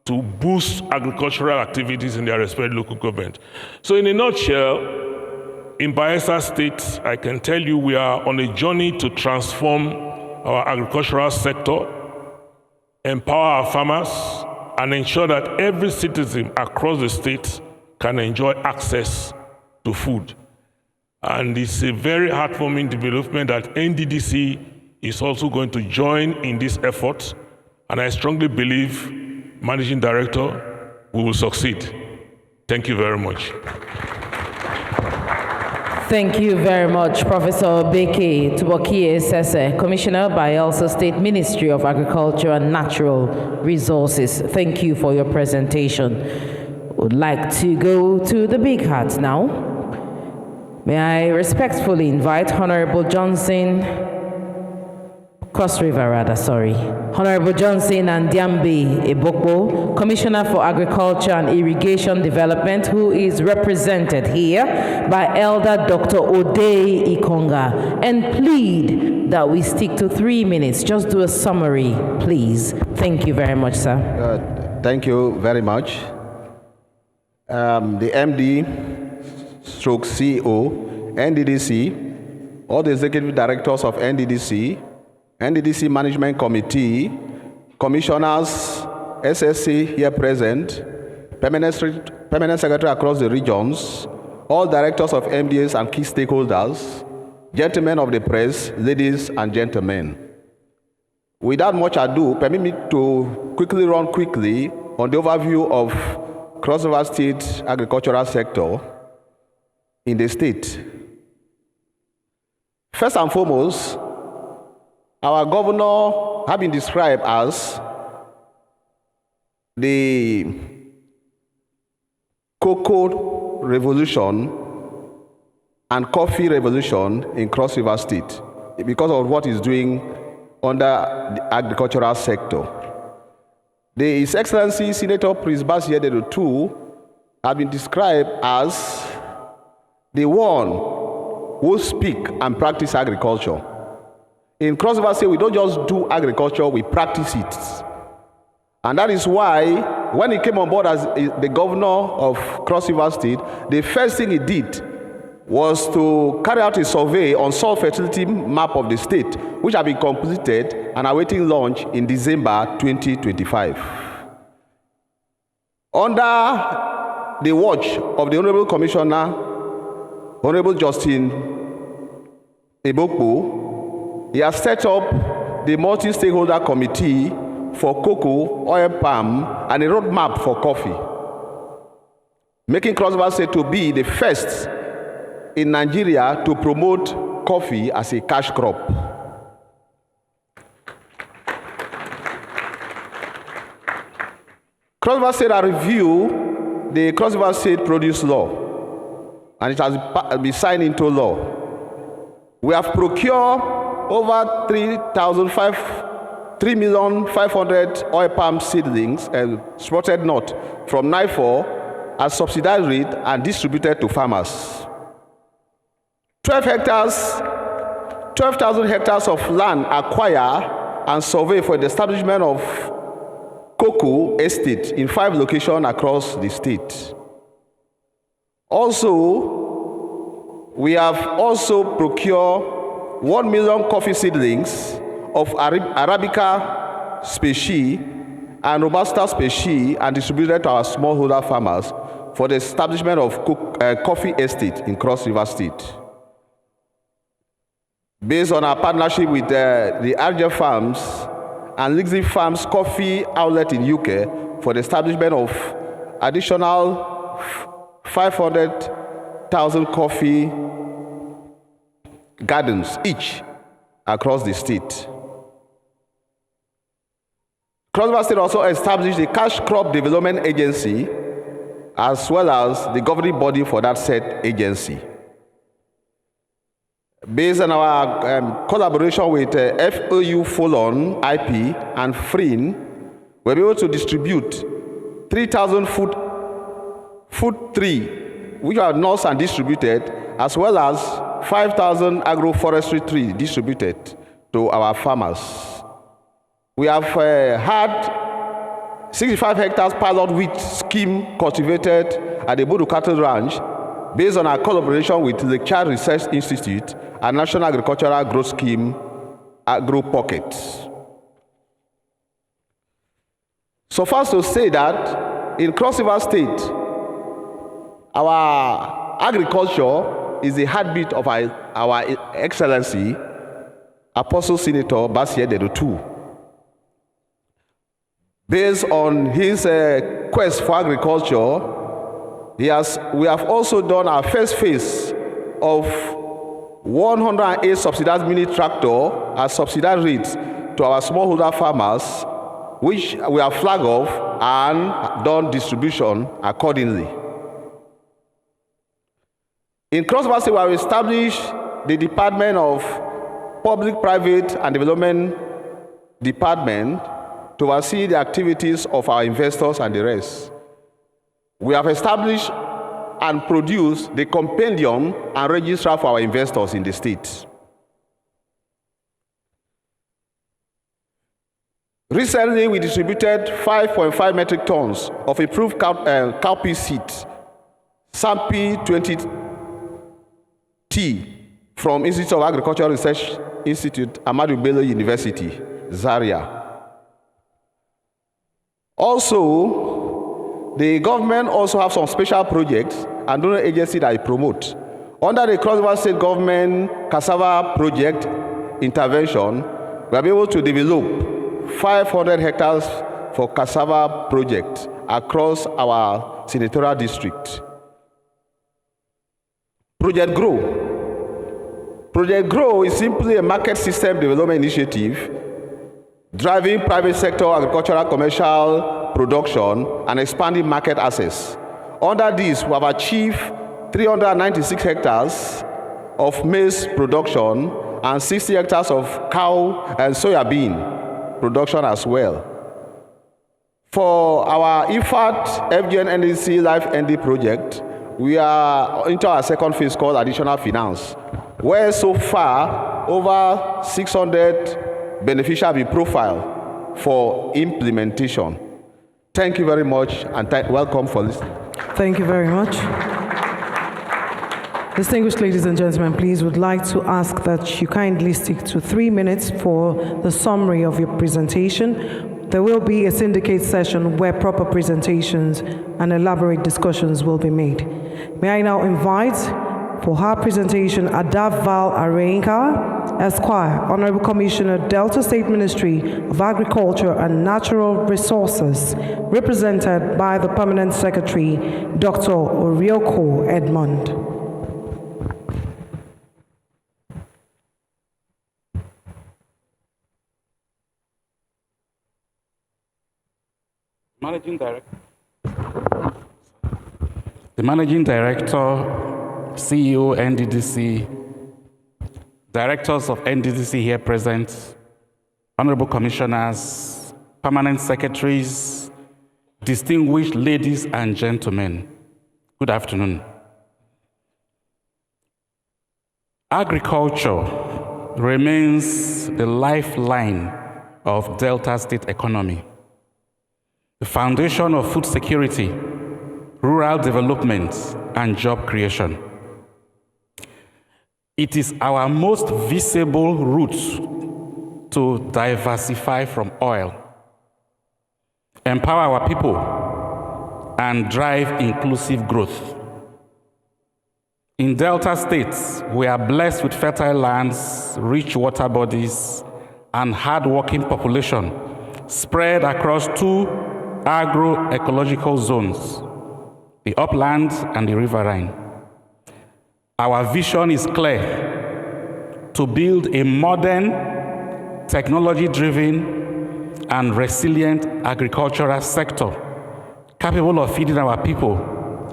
to boost agricultural activities in their respective local government. So in a nutshell, in Bayelsa State, I can tell you we are on a journey to transform our agricultural sector, empower our farmers, and ensure that every citizen across the state can enjoy access to food. And it's a very heartwarming development that Nddc is also going to join in this effort. And I strongly believe, Managing Director, we will succeed. Thank you very much. Thank you very much, Professor Beke Tubokie Sese, Commissioner, Bayelsa State Ministry of Agriculture and Natural Resources. Thank you for your presentation. Would like to go to the big hat now. May I respectfully invite Honorable Johnson, Honorable Johnson and Diambe Ebokbo, Commissioner for Agriculture and Irrigation Development, who is represented here by Elder Dr. Ode Ikonga, and plead that we stick to 3 minutes. Just do a summary, please. Thank you very much, sir. Thank you very much. The MD, stroke CEO, Nddc, all the executive directors of Nddc, Nddc Management Committee, commissioners, SSC here present, permanent secretary across the regions, all directors of MDAs and key stakeholders, gentlemen of the press, ladies and gentlemen. Without much ado, permit me to run quickly on the overview of Cross River State agricultural sector in the state. First and foremost, our governor has been described as the cocoa revolution and coffee revolution in Cross River State because of what he's doing under the agricultural sector. His Excellency Senator Prince Bassey II has been described as the one who speak and practice agriculture. In Cross River State, we don't just do agriculture, we practice it. And that is why, when he came on board as the governor of Cross River State, the first thing he did was to carry out a survey on soil fertility map of the state, which had been completed and awaiting launch in December 2025. Under the watch of the Honorable Commissioner, Honorable Justin Ebokpo, he has set up the multi-stakeholder committee for cocoa, oil palm, and a roadmap for coffee, making Cross River State to be the first in Nigeria to promote coffee as a cash crop. Cross River State has reviewed the Cross River State Produce Law, and it has been signed into law. We have procured over 3,500,000 oil palm seedlings and spotted nut from NIFOR as subsidized rate and distributed to farmers. 12,000 hectares of land acquired and surveyed for the establishment of cocoa estate in 5 locations across the state. Also, we have also procured 1 million coffee seedlings of Arabica species and Robusta species and distributed to our smallholder farmers for the establishment of coffee estate in Cross River State. Based on our partnership with the RJ Farms and Lixie Farms coffee outlet in UK for the establishment of additional 500,000 coffee gardens each across the state. Cross River State also established the Cash Crop Development Agency as well as the governing body for that said agency. Based on our collaboration with FOU Folon IP and FRIN, we're able to distribute 3,000 food trees, which are nursed and distributed, as well as 5,000 agroforestry trees distributed to our farmers. We have had 65 hectares pilot wheat scheme cultivated at the Bodo Cattle Ranch, based on our collaboration with the Child Research Institute and National Agricultural Growth Scheme, Agro Pocket. So far to say that in Cross River State, our agriculture is the heartbeat of our Excellency, Apostle Senator Bassier Dedotu. Based on his quest for agriculture, we have also done our first phase of 108 subsidized mini tractor at subsidized rates to our smallholder farmers, which we have flagged off and done distribution accordingly. In Cross River State, we have established the Department of Public, Private, and Development Department to oversee the activities of our investors and the rest. We have established and produced the compendium and register for our investors in the state. Recently, we distributed 5.5 metric tons of improved cowpea seed, SAMPI 20T, from Institute of Agricultural Research Institute, Ahmadu Bello University, Zaria. Also, the government also have some special projects and donor agency that I promote. Under the Cross River State Government Cassava Project Intervention, we are able to develop 500 hectares for cassava project across our senatorial district. Project Grow. Project Grow is simply a market system development initiative driving private sector agricultural commercial production and expanding market access. Under this, we have achieved 396 hectares of maize production and 60 hectares of cow and soya bean production as well. For our IFAT FGN Nddc Life ND project, we are into our second phase called additional finance, where so far over 600 beneficiaries have been profiled for implementation. Thank you very much and welcome for listening. Thank you very much. Distinguished ladies and gentlemen, please would like to ask that you kindly stick to 3 minutes for the summary of your presentation. There will be a syndicate session where proper presentations and elaborate discussions will be made. May I now invite for her presentation Adaval Arenka, Esquire, Honorable Commissioner, Delta State Ministry of Agriculture and Natural Resources, represented by the Permanent Secretary, Dr. Orioko Edmond. The Managing Director, CEO, Nddc, Directors of Nddc here present, Honorable Commissioners, Permanent Secretaries, distinguished ladies and gentlemen, good afternoon. Agriculture remains the lifeline of Delta State economy, the foundation of food security, rural development, and job creation. It is our most visible route to diversify from oil, empower our people, and drive inclusive growth. In Delta states, we are blessed with fertile lands, rich water bodies, and hard-working population spread across 2 agroecological zones, the upland and the riverine. Our vision is clear: to build a modern, technology-driven, and resilient agricultural sector capable of feeding our people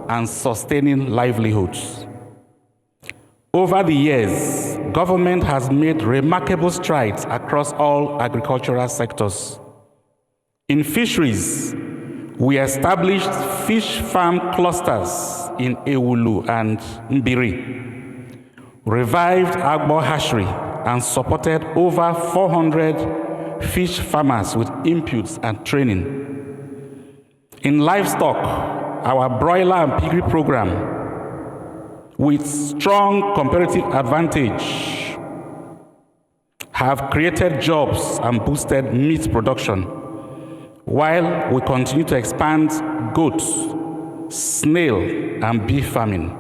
and sustaining livelihoods. Over the years, government has made remarkable strides across all agricultural sectors. In fisheries, we established fish farm clusters in Ewulu and Mbiri, revived Agbo hatchery, and supported over 400 fish farmers with inputs and training. In livestock, our broiler and piggery program, with strong comparative advantage, have created jobs and boosted meat production, while we continue to expand goats, snail, and beef farming.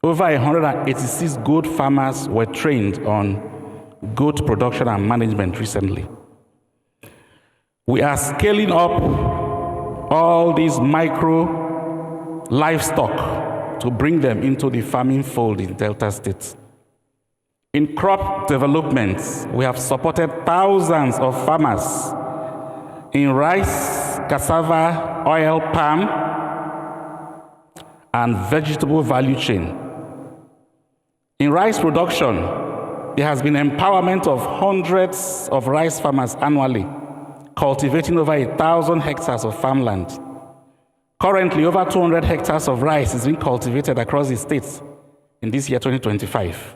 Over 186 goat farmers were trained on goat production and management recently. We are scaling up all these micro livestock to bring them into the farming fold in Delta State. In crop development, we have supported thousands of farmers in rice, cassava, oil, palm, and vegetable value chain. In rice production, there has been empowerment of hundreds of rice farmers annually, cultivating over 1,000 hectares of farmland. Currently, over 200 hectares of rice is being cultivated across the states in this year, 2025.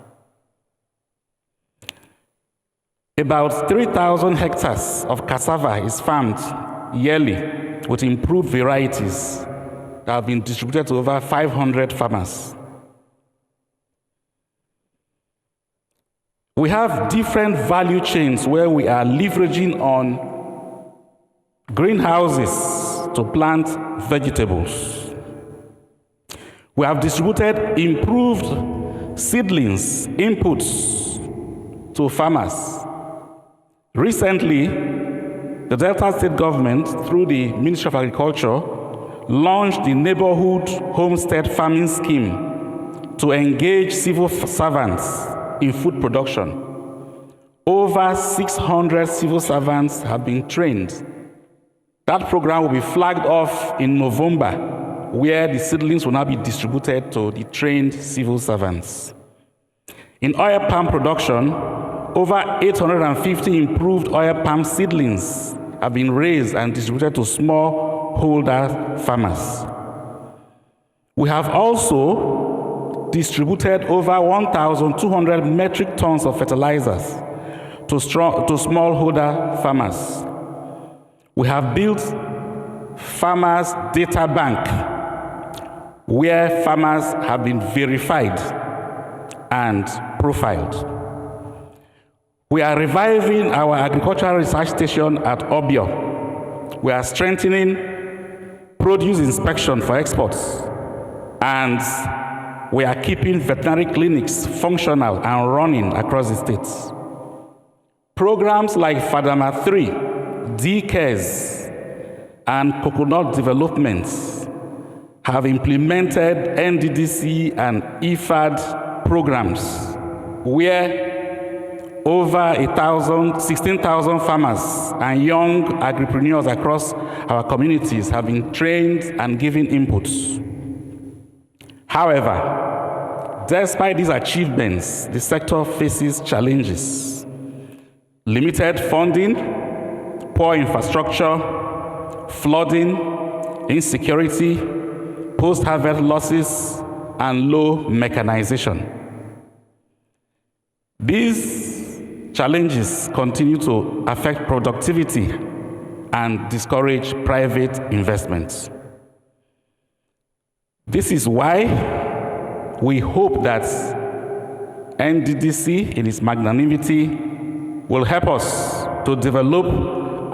About 3,000 hectares of cassava is farmed yearly with improved varieties that have been distributed to over 500 farmers. We have different value chains where we are leveraging on greenhouses to plant vegetables. We have distributed improved seedlings, inputs to farmers. Recently, the Delta State government, through the Ministry of Agriculture, launched the Neighborhood Homestead Farming Scheme to engage civil servants in food production. Over 600 civil servants have been trained. That program will be flagged off in November, where the seedlings will now be distributed to the trained civil servants. In oil palm production, over 850 improved oil palm seedlings have been raised and distributed to smallholder farmers. We have also distributed over 1,200 metric tons of fertilizers to smallholder farmers. We have built farmers' data bank where farmers have been verified and profiled. We are reviving our agricultural research station at Obio. We are strengthening produce inspection for exports, and we are keeping veterinary clinics functional and running across the states. Programs like Fadama 3, DCARES, and coconut developments have implemented Nddc and IFAD programs where over 16,000 farmers and young agripreneurs across our communities have been trained and given inputs. However, despite these achievements, the sector faces challenges: limited funding, poor infrastructure, flooding, insecurity, post-harvest losses, and low mechanization. These challenges continue to affect productivity and discourage private investments. This is why we hope that Nddc, in its magnanimity, will help us to develop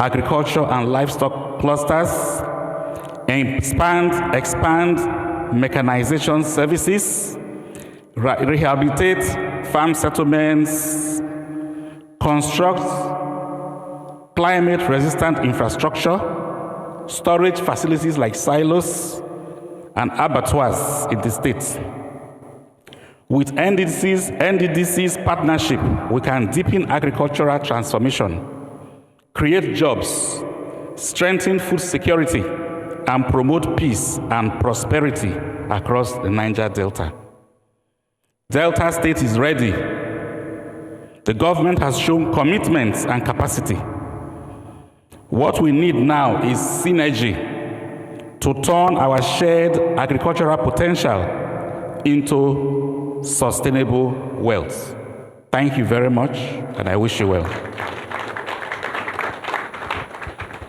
agriculture and livestock clusters, expand mechanization services, rehabilitate farm settlements, construct climate-resistant infrastructure, storage facilities like silos, and abattoirs in the state. With Nddc's partnership, we can deepen agricultural transformation, create jobs, strengthen food security, and promote peace and prosperity across the Niger Delta. Delta State is ready. The government has shown commitment and capacity. What we need now is synergy to turn our shared agricultural potential into sustainable wealth. Thank you very much, and I wish you well.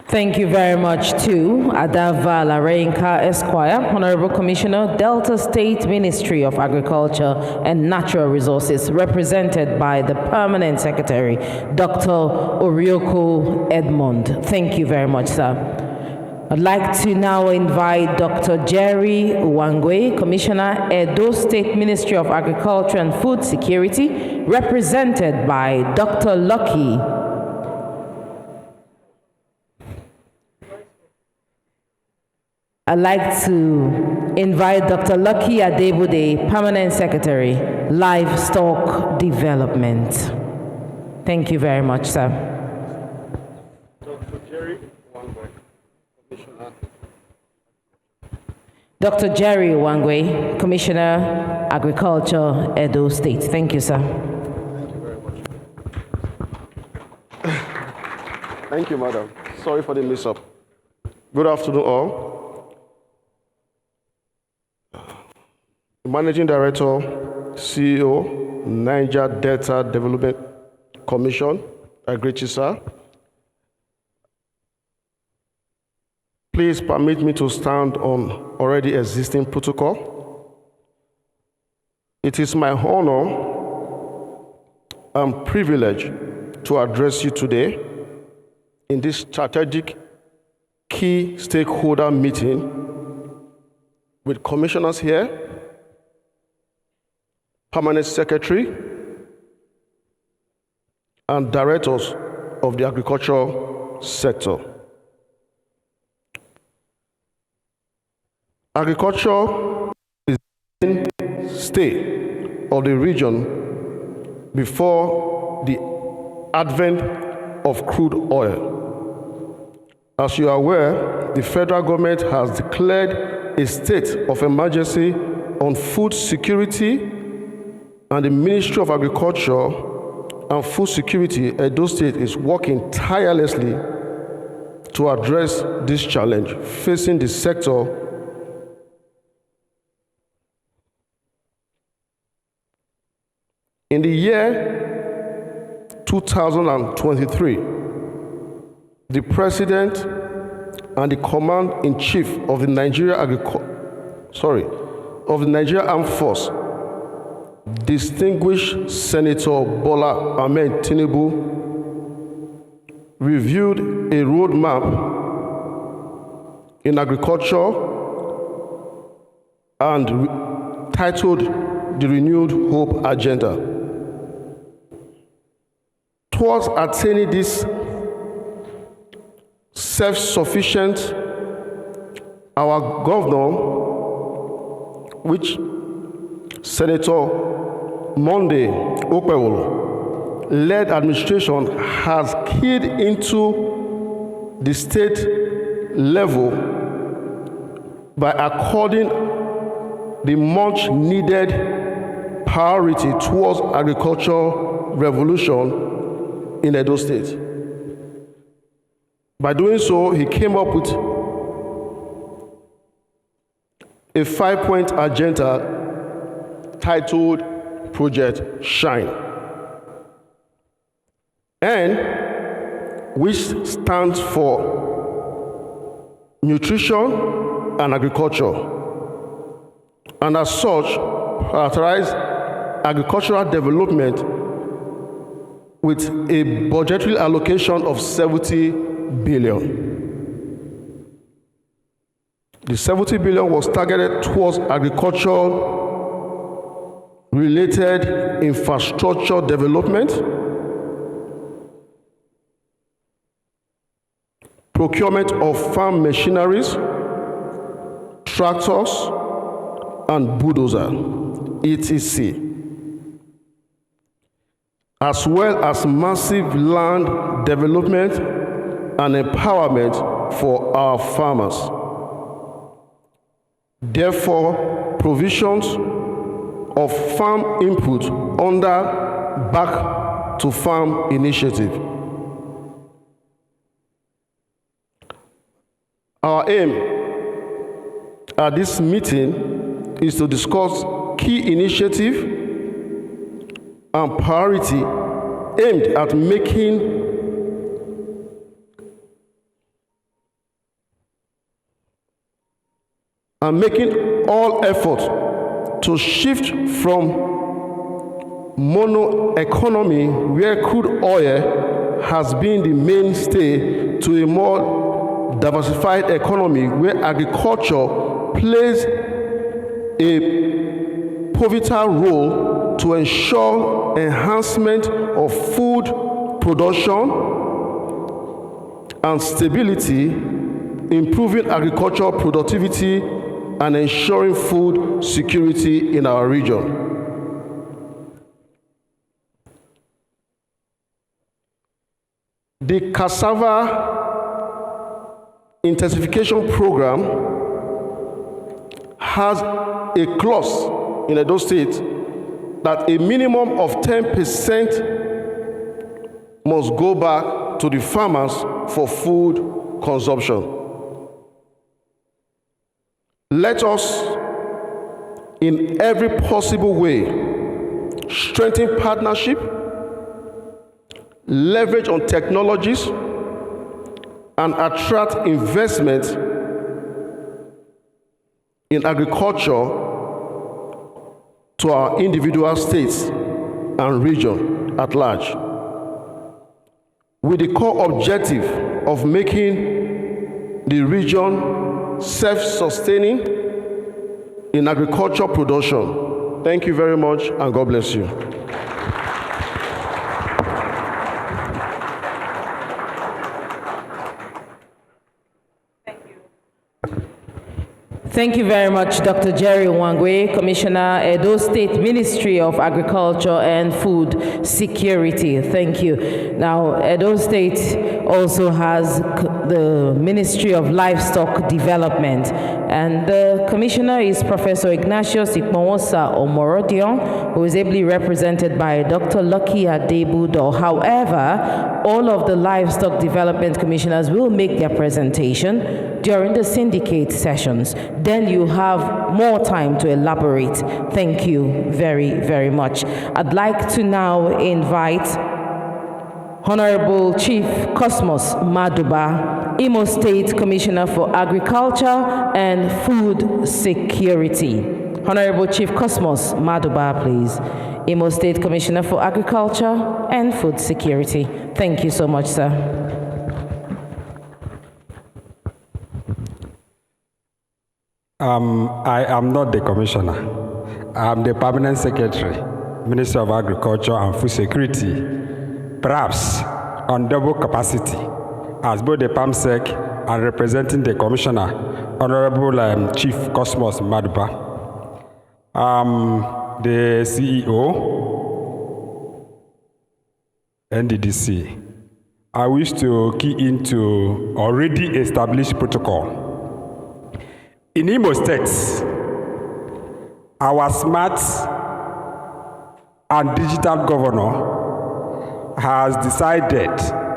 Thank you very much to Adava Larenka Esquire, Honorable Commissioner, Delta State Ministry of Agriculture and Natural Resources, represented by the Permanent Secretary, Dr. Orioko Edmond. Thank you very much, sir. I'd like to now invite Dr. Jerry Wangwe, Commissioner, Edo State Ministry of Agriculture and Food Security, represented by Dr. Lucky. I'd like to invite Dr. Lucky Adebude, Permanent Secretary, Livestock Development. Thank you very much, sir. Dr. Jerry Wangwe, Commissioner. Dr. Jerry Wangwe, Commissioner, Agriculture, Edo State. Thank you, sir. Thank you very much. Thank you, madam. Sorry for the mix-up. Good afternoon, all. Managing Director, CEO, Niger Delta Development Commission. I greet you, sir. Please permit me to stand on already existing protocol. It is my honor and privilege to address you today in this strategic key stakeholder meeting with commissioners here, Permanent Secretary, and directors of the agricultural sector. Agriculture is the stay of the region before the advent of crude oil. As you are aware, the federal government has declared a state of emergency on food security, and the Ministry of Agriculture and Food Security, Edo State, is working tirelessly to address this challenge facing the sector In the year 2023, the President and the Command-in-Chief of the Nigeria Armed Force, distinguished Senator Bola Ahmed Tinubu, reviewed a roadmap in agriculture and titled the Renewed Hope Agenda. Towards attaining this self-sufficient, our governor, which Senator Monday Okpewolo led administration, has keyed into the state level by according the much needed priority towards agricultural revolution in Edo State. By doing so, he came up with a 5-point agenda titled Project Shine, and which stands for nutrition and agriculture, and as such, prioritize agricultural development with a budgetary allocation of 70 billion. The 70 billion was targeted towards agriculture-related infrastructure development, procurement of farm machineries, tractors, and bulldozer, etc., as well as massive land development and empowerment for our farmers. Therefore, provisions of farm input under Back to Farm initiative. Our aim at this meeting is to discuss key initiative and priority aimed at making all efforts to shift from mono economy, where crude oil has been the mainstay, to a more diversified economy where agriculture plays a pivotal role to ensure enhancement of food production and stability, improving agricultural productivity, and ensuring food security in our region. The cassava intensification program has a clause in Edo State that a minimum of 10% must go back to the farmers for food consumption. Let us, in every possible way, strengthen partnership, leverage on technologies, and attract investment in agriculture to our individual states and region at large, with the core objective of making the region self-sustaining in agriculture production. Thank you very much, and God bless you. Thank you very much, Dr. Jerry Wangwe, Commissioner, Edo State Ministry of Agriculture and Food Security. Thank you. Now, Edo State also has the Ministry of Livestock Development. And the commissioner is Professor Ignatius Ikponwosa Omorodion, who is ably represented by Dr. Lucky Adebudo. However, all of the livestock development commissioners will make their presentation during the syndicate sessions. Then you have more time to elaborate. Thank you very, very much. I'd like to now invite Honorable Chief Cosmos Maduba, Imo State Commissioner for Agriculture and Food Security. Honorable Chief Cosmos Maduba, please. Imo State Commissioner for Agriculture and Food Security. Thank you so much, sir. I am not the commissioner. I am the permanent secretary, Minister of Agriculture and Food Security, perhaps on double capacity as both the PAMSEC and representing the commissioner, Honorable Chief Cosmos Maduba. The CEO, Nddc. I wish to key into already established protocol. In Imo State, our smart and digital governor has decided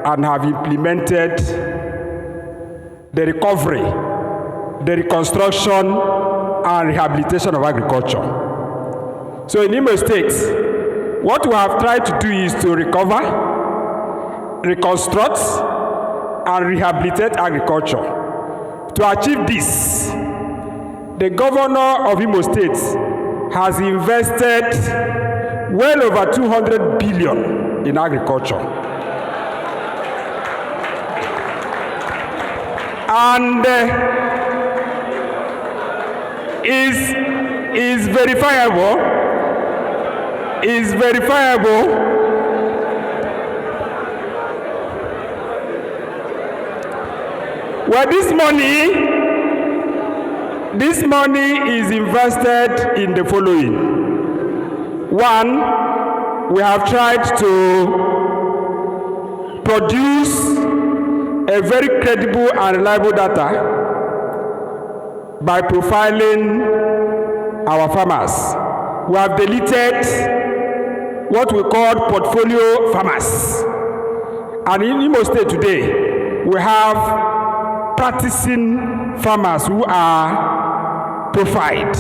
and have implemented the recovery, the reconstruction, and rehabilitation of agriculture. So in Imo State, what we have tried to do is to recover, reconstruct, and rehabilitate agriculture. To achieve this, the governor of Imo State has invested well over 200 billion in agriculture. And is verifiable. Well, this money is invested in the following. One, we have tried to produce a very credible and reliable data by profiling our farmers. We have deleted what we call portfolio farmers. And in Imo State today, we have practicing farmers who are profiled.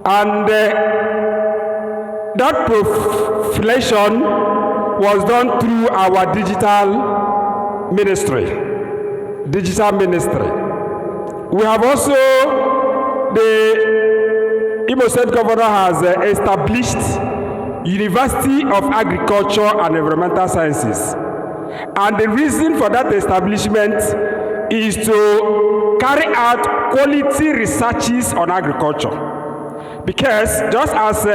And that profilation was done through our digital ministry. We have also, the Imo State Governor has established University of Agriculture and Environmental Sciences. And the reason for that establishment is to carry out quality researches on agriculture. Because just as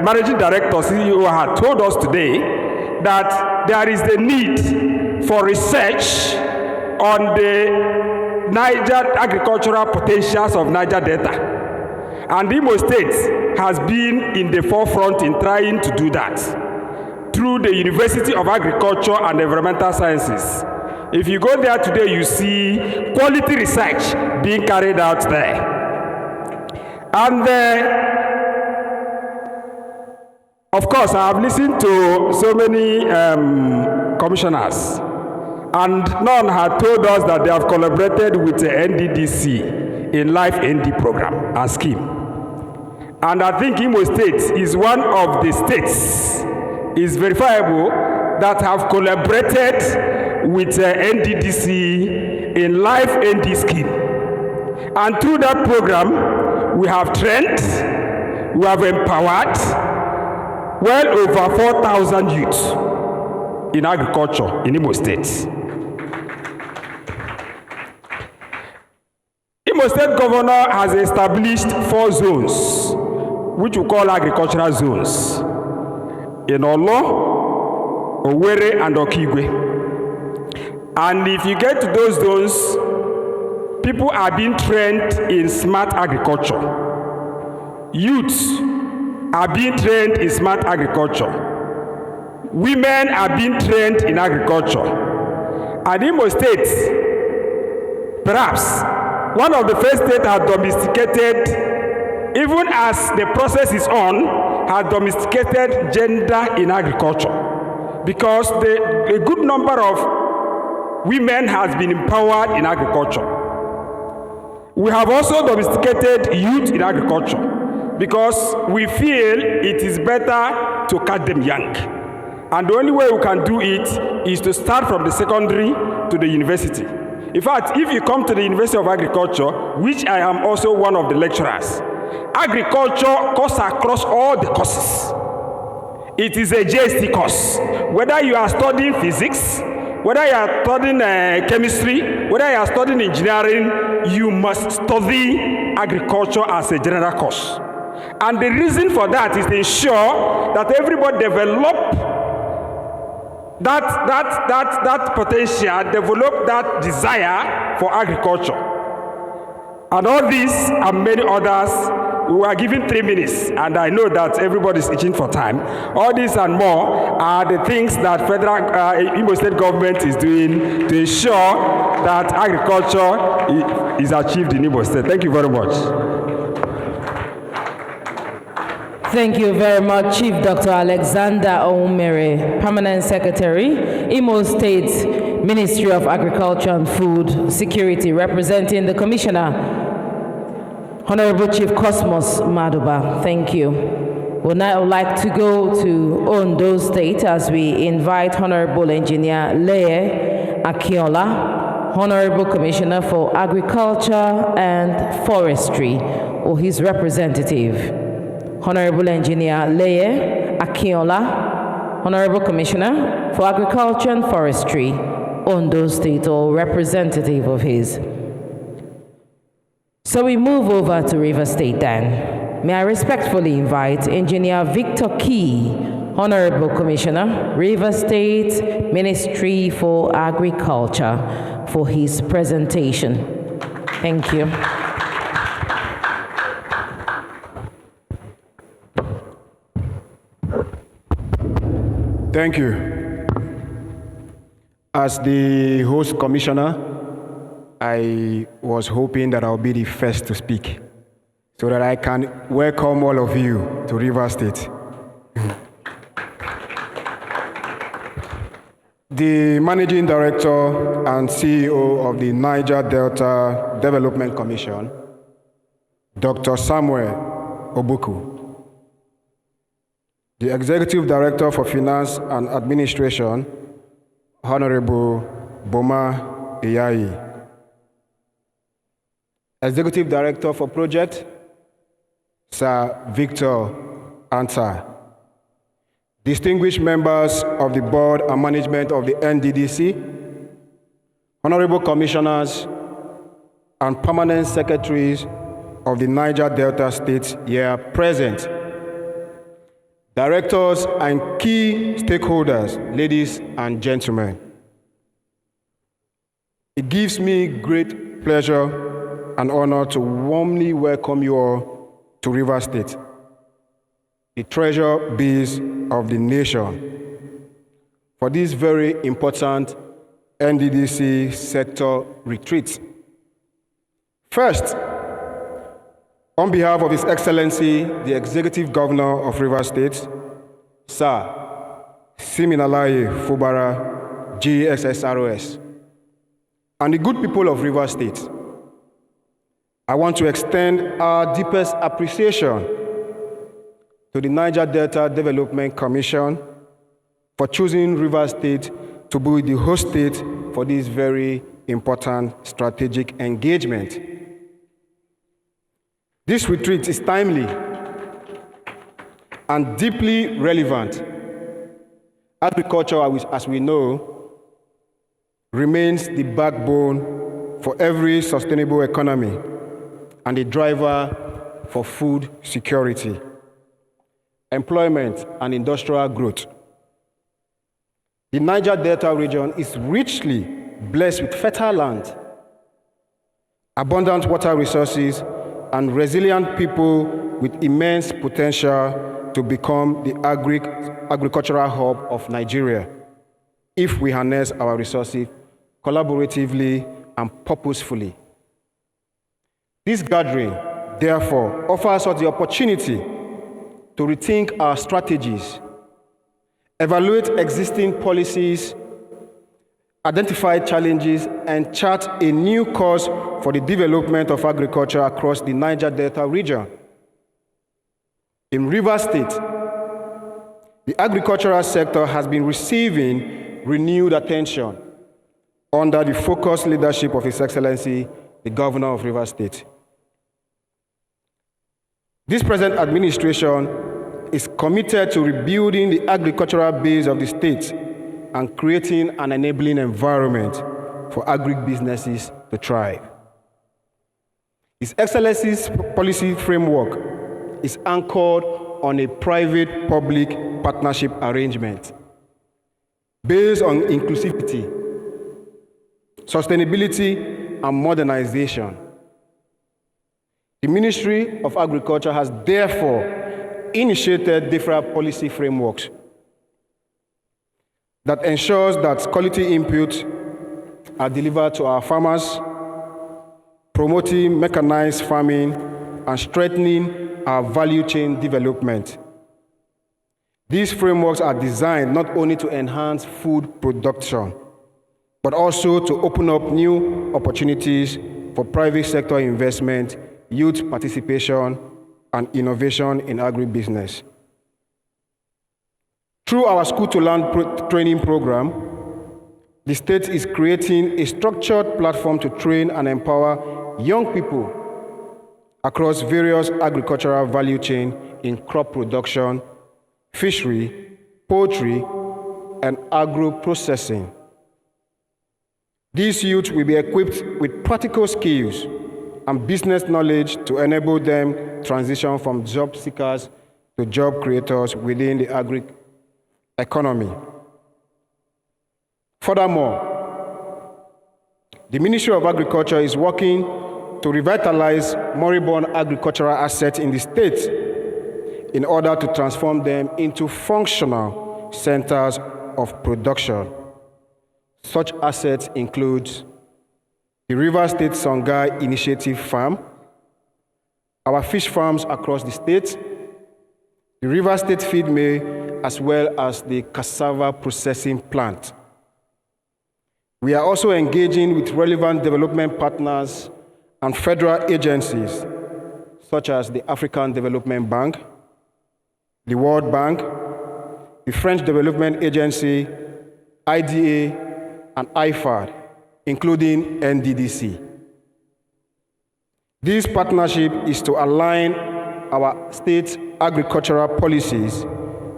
Managing Director, CEO had told us today, that there is the need for research on the Niger agricultural potentials of Niger Delta. And Imo State has been in the forefront in trying to do that through the University of Agriculture and Environmental Sciences. If you go there today, you see quality research being carried out there. And of course, I have listened to so many commissioners, and none had told us that they have collaborated with the Nddc in Life ND program and scheme. And I think Imo State is one of the states, is verifiable, that have collaborated with Nddc in Life ND scheme. And through that program, we have trained, we have empowered well over 4,000 youths in agriculture in Imo State. Imo State Governor has established 4 zones, which we call agricultural zones, in Olo, Owerri, and Okigwe. And if you get to those zones, people are being trained in smart agriculture. Youths are being trained in smart agriculture. Women are being trained in agriculture. And Imo State, perhaps, one of the first states has domesticated, even as the process is on, has domesticated gender in agriculture. Because a good number of women has been empowered in agriculture. We have also domesticated youth in agriculture because we feel it is better to catch them young. And the only way we can do it is to start from the secondary to the university. In fact, if you come to the University of Agriculture, which I am also one of the lecturers, agriculture cuts across all the courses. It is a JST course. Whether you are studying physics, whether you are studying chemistry, whether you are studying engineering, you must study agriculture as a general course. And the reason for that is to ensure that everybody develop that potential, develop that desire for agriculture. And all these and many others, we are given 3 minutes, and I know that everybody is itching for time. All these and more are the things that federal Imo State government is doing to ensure that agriculture is achieved in Imo State. Thank you very much. Thank you very much, Chief Dr. Alexander Oumere, Permanent Secretary, Imo State Ministry of Agriculture and Food Security, representing the Commissioner, Honorable Chief Cosmos Maduba. Thank you. We'd now like to go to Ondo State as we invite Honorable Engineer Leye Akinola, Honorable Commissioner for Agriculture and Forestry, or his representative. Honorable Engineer Leye Akinola, Honorable Commissioner for Agriculture and Forestry, Ondo State, or representative of his. So we move over to River State then. May I respectfully invite Engineer Victor Key, Honorable Commissioner, River State Ministry for Agriculture, for his presentation. Thank you. Thank you. As the host commissioner, I was hoping that I'll be the first to speak so that I can welcome all of you to River State. The Managing Director and CEO of the Niger Delta Development Commission, Dr. Samuel Obuku. The Executive Director for Finance and Administration, Honorable Boma Iyayi. Executive Director for Project, Sir Victor Anta. Distinguished members of the Board and Management of the Nddc, Honorable Commissioners and Permanent Secretaries of the Niger Delta States here present, Directors and key stakeholders, ladies and gentlemen. It gives me great pleasure and honor to warmly welcome you all to River State, the treasure base of the nation, for this very important Nddc sector retreat. First, on behalf of His Excellency, the Executive Governor of River State, Sir Siminalayi Fubara, GSSROS, and the good people of River State, I want to extend our deepest appreciation to the Niger Delta Development Commission for choosing River State to be the host state for this very important strategic engagement. This retreat is timely and deeply relevant. Agriculture, as we know, remains the backbone for every sustainable economy and a driver for food security, employment, and industrial growth. The Niger Delta region is richly blessed with fertile land, abundant water resources, and resilient people with immense potential to become the agricultural hub of Nigeria if we harness our resources collaboratively, and purposefully. This gathering, therefore, offers us the opportunity to rethink our strategies, evaluate existing policies, identify challenges, and chart a new course for the development of agriculture across the Niger Delta region. In Rivers State, the agricultural sector has been receiving renewed attention under the focused leadership of His Excellency, the Governor of Rivers State. This present administration is committed to rebuilding the agricultural base of the state and creating an enabling environment for agribusinesses to thrive. His Excellency's policy framework is anchored on a private-public partnership arrangement based on inclusivity, sustainability, and modernization. The Ministry of Agriculture has therefore initiated different policy frameworks that ensures that quality inputs are delivered to our farmers, promoting mechanized farming and strengthening our value chain development. These frameworks are designed not only to enhance food production, but also to open up new opportunities for private sector investment, youth participation, and innovation in agribusiness. Through our School to Learn training program, the state is creating a structured platform to train and empower young people across various agricultural value chains in crop production, fishery, poultry, and agro-processing. These youth will be equipped with practical skills and business knowledge to enable them transition from job seekers to job creators within the agri-economy. Furthermore, the Ministry of Agriculture is working to revitalize moribund agricultural assets in the state in order to transform them into functional centers of production. Such assets include the River State Songhai Initiative Farm, our fish farms across the state, the River State Feed Mill, as well as the cassava processing plant. We are also engaging with relevant development partners and federal agencies, such as the African Development Bank, the World Bank, the French Development Agency, IDA, and IFAD, including Nddc. This partnership is to align our state's agricultural policies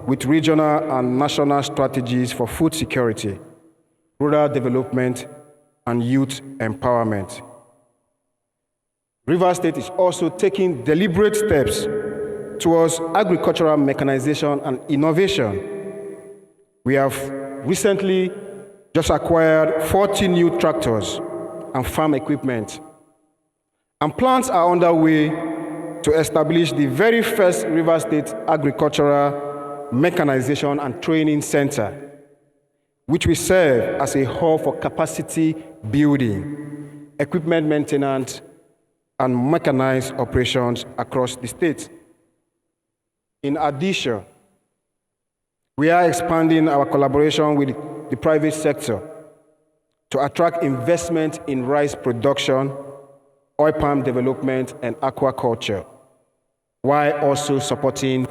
with regional and national strategies for food security, rural development, and youth empowerment. Rivers State is also taking deliberate steps towards agricultural mechanization and innovation. We have recently just acquired 40 new tractors and farm equipment, and plans are underway to establish the very first Rivers State Agricultural Mechanization and Training Center, which will serve as a hub for capacity building, equipment maintenance, and mechanized operations across the state. In addition, we are expanding our collaboration with the private sector to attract investment in rice production, oil palm development, and aquaculture, while also supporting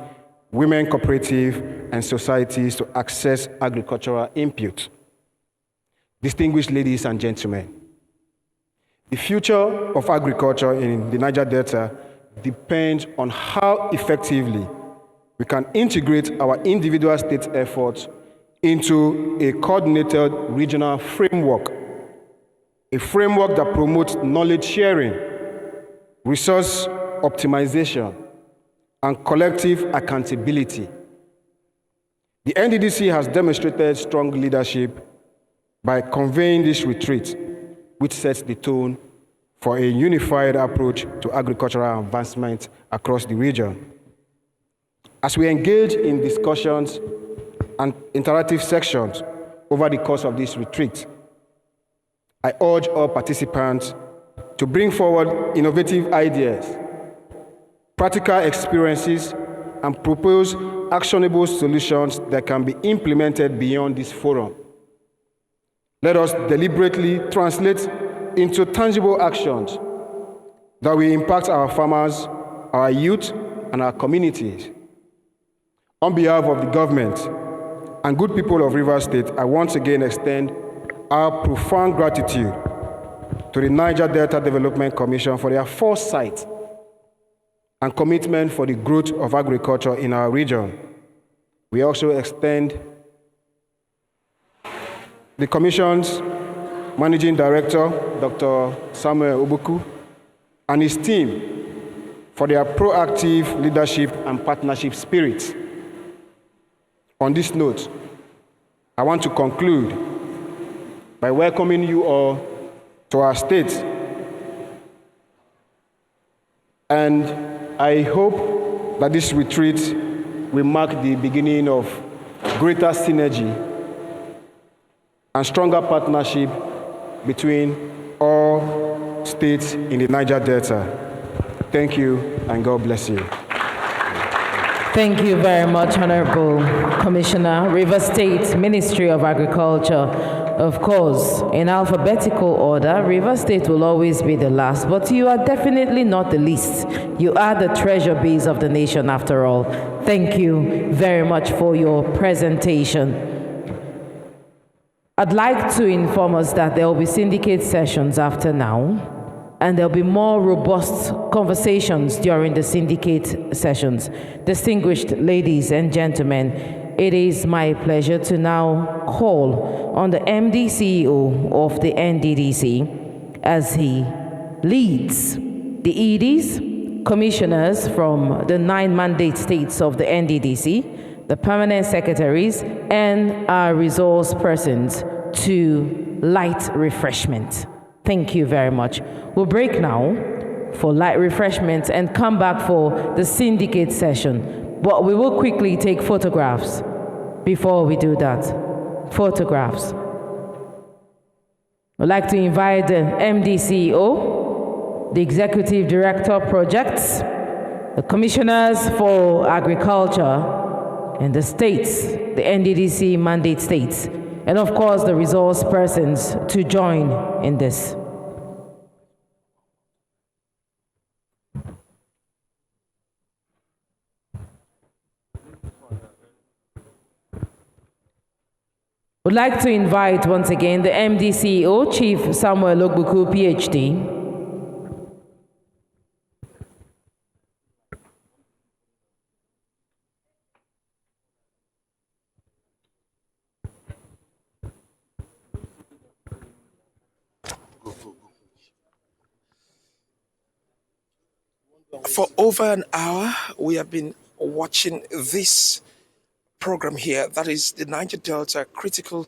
women cooperatives and societies to access agricultural input. Distinguished ladies and gentlemen, the future of agriculture in the Niger Delta depends on how effectively we can integrate our individual state efforts into a coordinated regional framework, a framework that promotes knowledge sharing, resource optimization, and collective accountability. The Nddc has demonstrated strong leadership by convening this retreat, which sets the tone for a unified approach to agricultural advancement across the region. As we engage in discussions and interactive sections over the course of this retreat, I urge all participants to bring forward innovative ideas, practical experiences, and propose actionable solutions that can be implemented beyond this forum. Let us deliberately translate into tangible actions that will impact our farmers, our youth, and our communities. On behalf of the government and good people of Rivers State, I once again extend our profound gratitude to the Niger Delta Development Commission for their foresight and commitment for the growth of agriculture in our region. We also extend the Commission's Managing Director, Dr. Samuel Obuku, and his team for their proactive leadership and partnership spirit. On this note, I want to conclude by welcoming you all to our state. And I hope that this retreat will mark the beginning of greater synergy and stronger partnership between all states in the Niger Delta. Thank you, and God bless you. Thank you very much, Honorable Commissioner. Rivers State Ministry of Agriculture. Of course, in alphabetical order, Rivers State will always be the last, but you are definitely not the least. You are the treasure base of the nation after all. Thank you very much for your presentation. I'd like to inform us that there will be syndicate sessions after now, and there'll be more robust conversations during the syndicate sessions. Distinguished ladies and gentlemen, it is my pleasure to now call on the MD CEO of the NDDC as he leads the EDs, commissioners from the 9 mandate states of the NDDC, the permanent secretaries, and our resource persons to light refreshment. Thank you very much. We'll break now for light refreshments and come back for the syndicate session. But we will quickly take photographs before we do that. Photographs. I'd like to invite the MD CEO, the Executive Director of Projects, the Commissioners for Agriculture and the states, the NDDC mandate states, and of course the resource persons to join in this. Would like to invite once again the MD CEO, Chief Samuel Ogbuku, PhD. For over an hour, we have been watching this program here, that is the Niger Delta Critical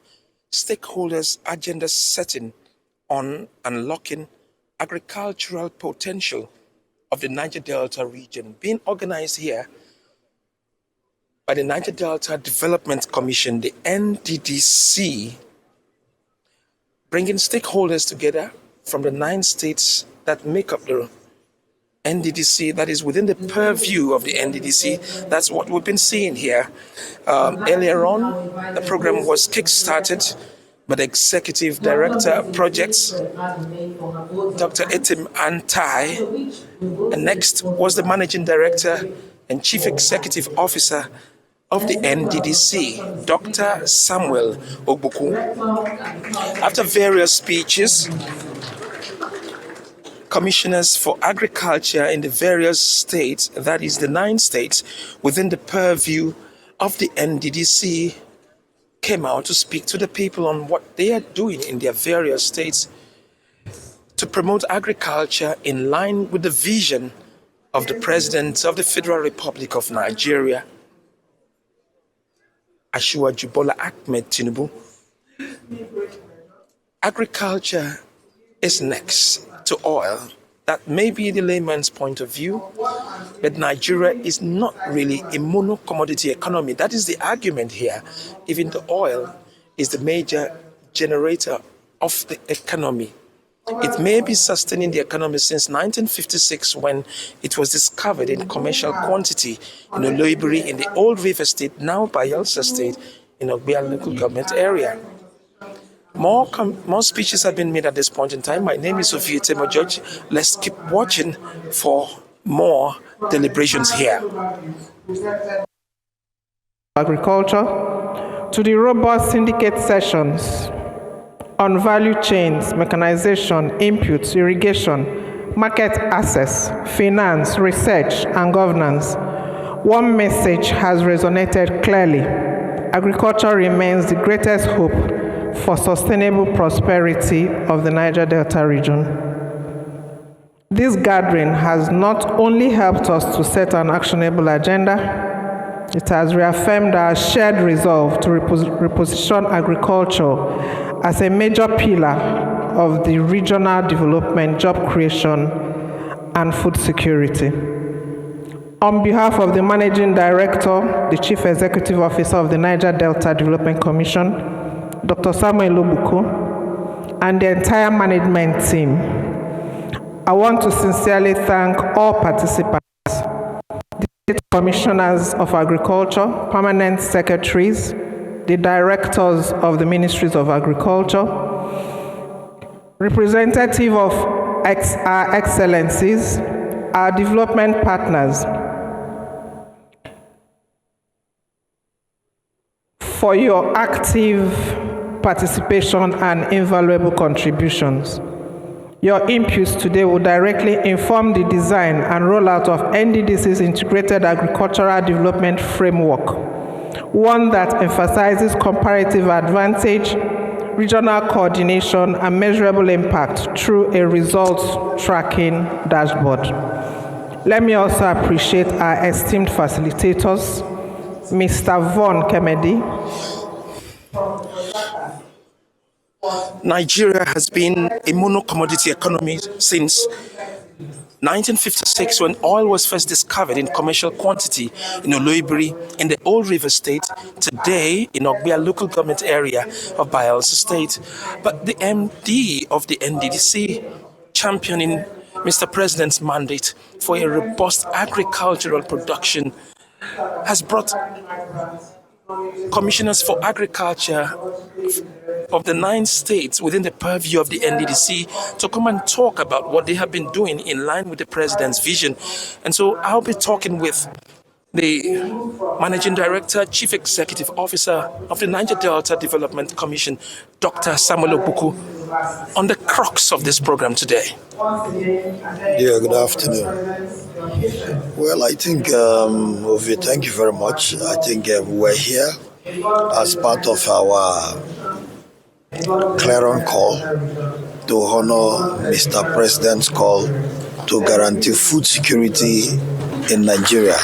Stakeholders Agenda Setting on Unlocking Agricultural Potential of the Niger Delta region, being organized here by the Niger Delta Development Commission, the NDDC, bringing stakeholders together from the 9 states that make up the NDDC, that is within the purview of the NDDC. That's what we've been seeing here. Earlier on, the program was kick-started by the Executive Director of Projects, Dr. Etim Antai, and next was the Managing Director and Chief Executive Officer of the NDDC, Dr. Samuel Ogbuku. After various speeches, commissioners for agriculture in the various states, that is the 9 states within the purview of the NDDC, came out to speak to the people on what they are doing in their various states to promote agriculture in line with the vision of the President of the Federal Republic of Nigeria, Asiwaju Bola Ahmed Tinubu. Agriculture is next to oil. That may be the layman's point of view, but Nigeria is not really a mono-commodity economy. That is the argument here. Even the oil is the major generator of the economy. It may be sustaining the economy since 1956 when it was discovered in commercial quantity in Oloibiri in the old River State, now Bayelsa State, in Ogbia local government area. More speeches have been made at this point in time. My name is Sophia Temo George. Let's keep watching for more deliberations here. Agriculture to the robust syndicate sessions on value chains, mechanization, inputs, irrigation, market access, finance, research, and governance. One message has resonated clearly. Agriculture remains the greatest hope for sustainable prosperity of the Niger Delta region. This gathering has not only helped us to set an actionable agenda, it has reaffirmed our shared resolve to reposition agriculture as a major pillar of the regional development, job creation, and food security. On behalf of the Managing Director, the Chief Executive Officer of the Niger Delta Development Commission, Dr. Samuel Obuku, and the entire management team, I want to sincerely thank all participants, the State Commissioners of Agriculture, permanent secretaries, the directors of the Ministries of Agriculture, representative of our excellencies, our development partners, for your active participation and invaluable contributions. Your inputs today will directly inform the design and rollout of NDDC's Integrated Agricultural Development Framework, one that emphasizes comparative advantage, regional coordination, and measurable impact through a results tracking dashboard. Let me also appreciate our esteemed facilitators, Mr. Von Kemedi. Nigeria has been a mono-commodity economy since 1956 when oil was first discovered in commercial quantity in Oloibiri in the old River State, today in Ogbia local government area of Bayelsa State. But the MD of the Nddc, championing Mr. President's mandate for a robust agricultural production, has brought commissioners for agriculture of the 9 states within the purview of the Nddc to come and talk about what they have been doing in line with the president's vision. And so I'll be talking with the Managing Director, Chief Executive Officer of the Niger Delta Development Commission, Dr. Samuel Obuku, on the crux of this program today. Yeah, good afternoon. Well, I think, Ovi, thank you very much. I think we're here as part of our clarion call to honor Mr. President's call to guarantee food security in Nigeria.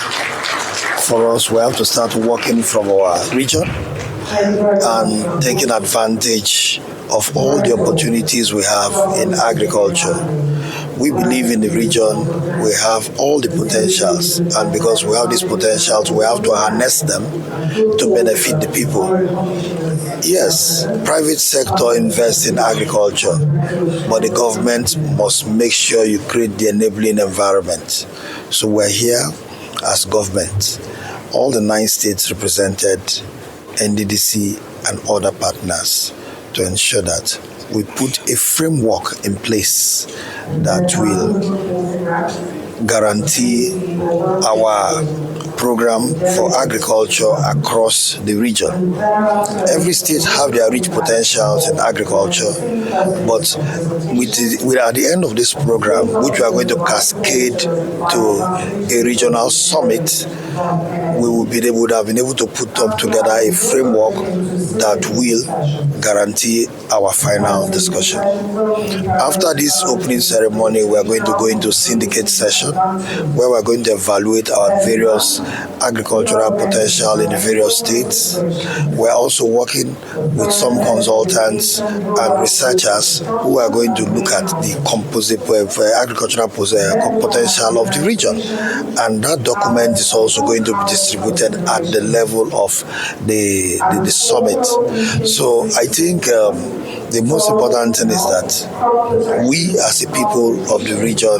For us, we have to start working from our region and taking advantage of all the opportunities we have in agriculture. We believe in the region, we have all the potentials, and because we have these potentials, we have to harness them to benefit the people. Yes, private sector invests in agriculture, but the government must make sure you create the enabling environment. So we're here as government, all the 9 states represented, Nddc and other partners, to ensure that we put a framework in place that will guarantee our program for agriculture across the region. Every state have their rich potentials in agriculture, but we are at the end of this program, which we are going to cascade to a regional summit, we would have been able to put up together a framework that will guarantee our final discussion. After this opening ceremony, we are going to go into syndicate session, where we are going to evaluate our various agricultural potential in the various states. We are also working with some consultants and researchers who are going to look at the agricultural potential of the region. And that document is also going to be distributed at the level of the summit. So I think the most important thing is that we as a people of the region,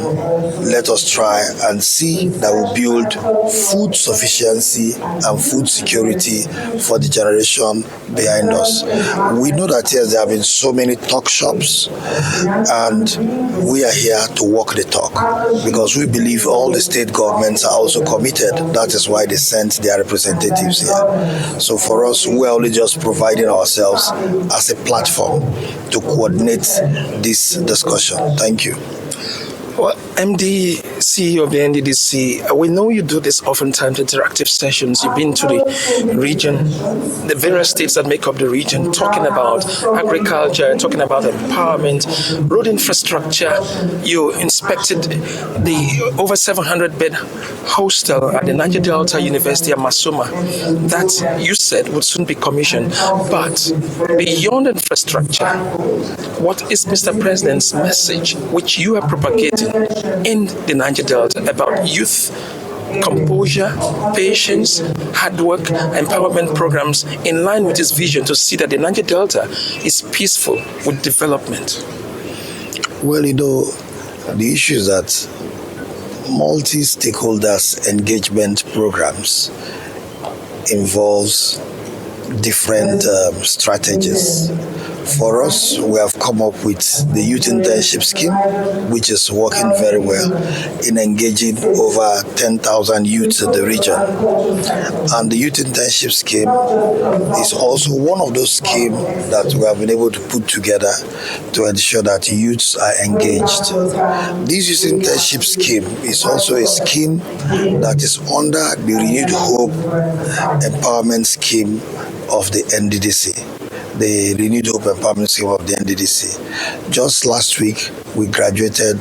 let us try and see that we build food sufficiency and food security for the generation behind us. We know that yes, there have been so many talk shops, and we are here to walk the talk because we believe all the state governments are also committed. That is why they sent their representatives here. So for us, we're only just providing ourselves as a platform to coordinate this discussion. Thank you. Well, MD, CEO of the Nddc, we know you do this oftentimes, interactive sessions. You've been to the region, the various states that make up the region, talking about agriculture, talking about empowerment, road infrastructure. You inspected the over 700-bed hostel at the Niger Delta University at Masoma that you said would soon be commissioned. But beyond infrastructure, what is Mr. President's message, which you are propagating in the Niger Delta about youth composure, patience, hard work, empowerment programs in line with his vision to see that the Niger Delta is peaceful with development? Well, you know, the issue is that multi-stakeholders engagement programs involves different strategies. For us, we have come up with the youth internship scheme, which is working very well in engaging over 10,000 youths in the region. And the youth internship scheme is also one of those schemes that we have been able to put together to ensure that youths are engaged. This youth internship scheme is also a scheme that is under the Renewed Hope Empowerment Scheme of the Nddc. The Renewed Hope Empowerment Scheme of the Nddc. Just last week, we graduated,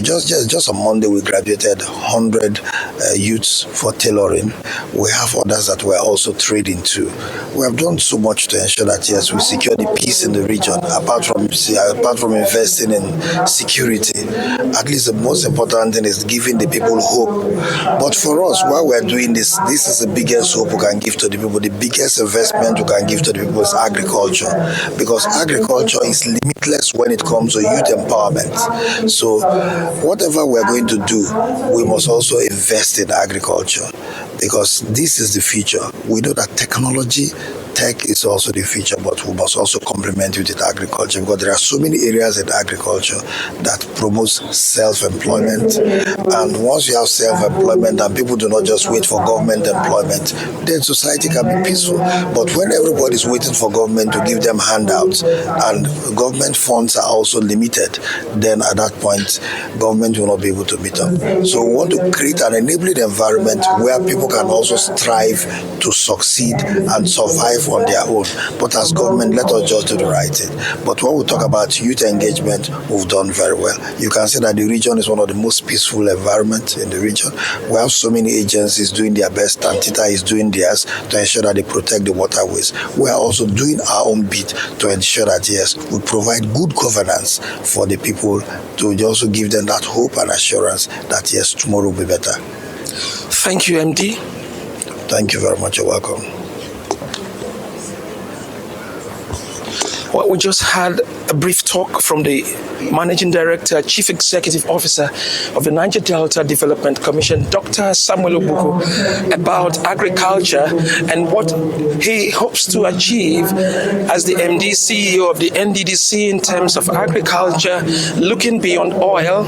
just on Monday, we graduated 100 youths for tailoring. We have others that we're also trading too. We have done so much to ensure that, yes, we secure the peace in the region, apart from investing in security. At least the most important thing is giving the people hope. But for us, while we're doing this, this is the biggest hope we can give to the people. The biggest investment we can give to the people is agriculture, because agriculture is limitless when it comes to youth empowerment. So whatever we're going to do, we must also invest in agriculture, because this is the future. We know that tech is also the future, but we must also complement it with agriculture, because there are so many areas in agriculture that promotes self-employment. And once you have self-employment and people do not just wait for government employment, then society can be peaceful. But when everybody is waiting for government to give them handouts and government funds are also limited, then at that point, government will not be able to meet up. So we want to create an enabling environment where people can also strive to succeed and survive on their own. But as government, let us just do the right thing. But when we talk about youth engagement, we've done very well. You can see that the region is one of the most peaceful environments in the region. We have so many agencies doing their best, and TITA is doing theirs to ensure that they protect the waterways. We are also doing our own bit to ensure that, yes, we provide good governance for the people, to also give them that hope and assurance that, yes, tomorrow will be better. Thank you, MD. Thank you very much. You're welcome. Well, we just had a brief talk from the Managing Director, Chief Executive Officer of the Niger Delta Development Commission, Dr. Samuel Obuku, about agriculture and what he hopes to achieve as the MD CEO of the Nddc in terms of agriculture, looking beyond oil,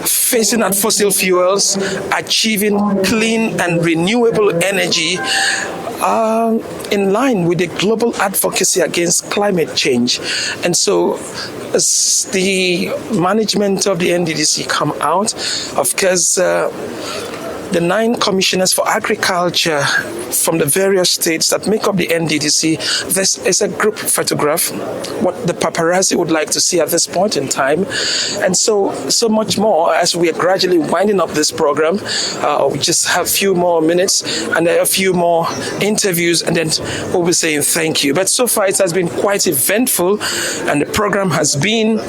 phasing out fossil fuels, achieving clean and renewable energy, in line with the global advocacy against climate change. And so as the management of the Nddc come out, of course, the 9 commissioners for agriculture from the various states that make up the Nddc, this is a group photograph, what the paparazzi would like to see at this point in time. And so much more as we are gradually winding up this program. We just have a few more minutes and a few more interviews, and then we'll be saying thank you. But so far it has been quite eventful, and the program has been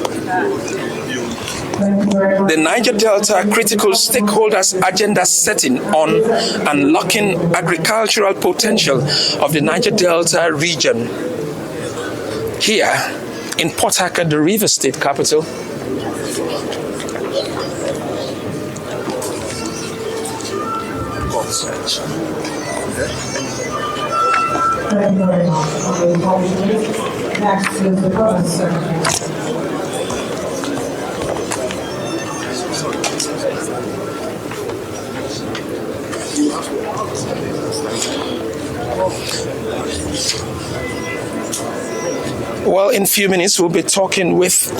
the Niger Delta Critical Stakeholders Agenda Setting on Unlocking Agricultural Potential of the Niger Delta region. Here in Port Harcourt, the River State capital. Thank you very much. Next is the Permanent Secretary. Well, in a few minutes, we'll be talking with...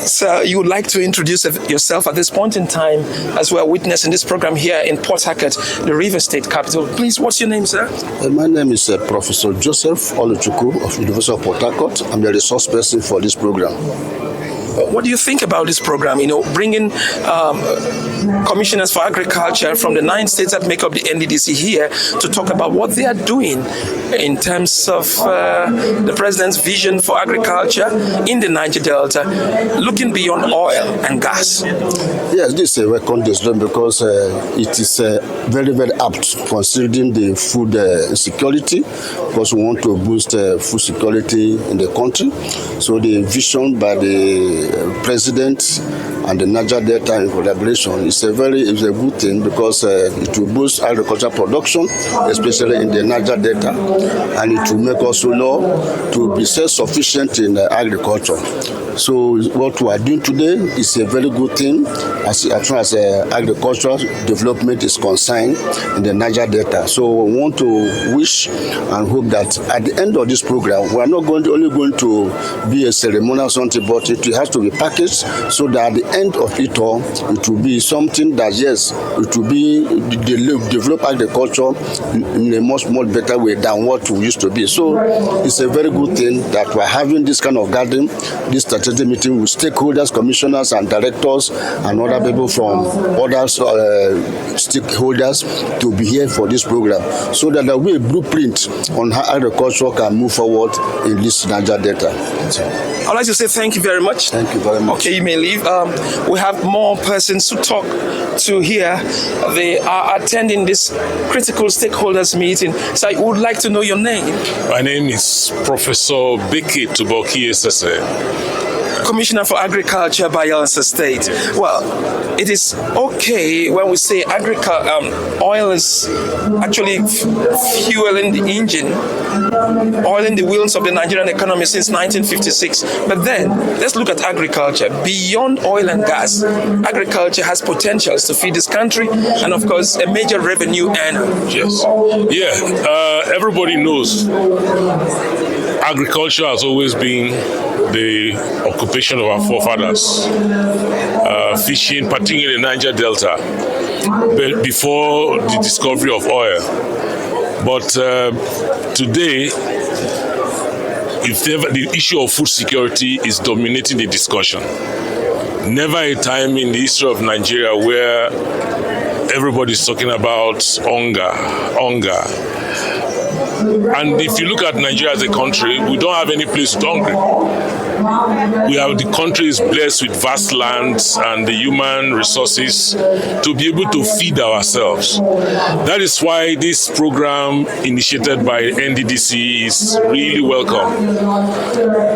Sir, you would like to introduce yourself at this point in time as we are witnessing this program here in Port Harcourt, the River State capital. Please, what's your name, sir? My name is Professor Joseph Oluchukwu of University of Port Harcourt. I'm the resource person for this program. What do you think about this program? You know, bringing commissioners for agriculture from the 9 states that make up the Nddc here to talk about what they are doing in terms of the president's vision for agriculture in the Niger Delta, looking beyond oil and gas. Yes, this is a welcome decision because it is very, very apt considering the food security, because we want to boost food security in the country. So the vision by the president and the Niger Delta in collaboration is a good thing because it will boost agricultural production, especially in the Niger Delta, and it will make us to be self-sufficient in agriculture. So what we are doing today is a very good thing as far as agricultural development is concerned in the Niger Delta. So we want to wish and hope that at the end of this program, we are not only going to be a ceremonial or something, but it has to be packaged so that at the end of it all, it will be something that, yes, it will be develop agriculture in a much more better way than what we used to be. So it's a very good thing that we're having this kind of gathering, this strategic meeting with stakeholders, commissioners and directors and other people from other stakeholders to be here for this program so that there will be a blueprint on how agriculture can move forward in this Niger Delta. I'd like to say thank you very much. Thank you very much. Okay, you may leave. We have more persons to talk to here. They are attending this critical stakeholders meeting. So I would like to know your name. My name is Professor Beke Tuboki Sese, Commissioner for Agriculture, Bayelsa State. Well, it is okay when we say oil is actually fueling the engine, oiling the wheels of the Nigerian economy since 1956. But then, let's look at agriculture. Beyond oil and gas, agriculture has potentials to feed this country and, of course, a major revenue earner. Yes. Yeah, everybody knows agriculture has always been the occupation of our forefathers. Fishing, particularly in the Niger Delta, before the discovery of oil. But today, the issue of food security is dominating the discussion. Never a time in the history of Nigeria where everybody's talking about hunger. And if you look at Nigeria as a country, we don't have any place to hungry. The country is blessed with vast lands and the human resources to be able to feed ourselves. That is why this program initiated by Nddc is really welcome.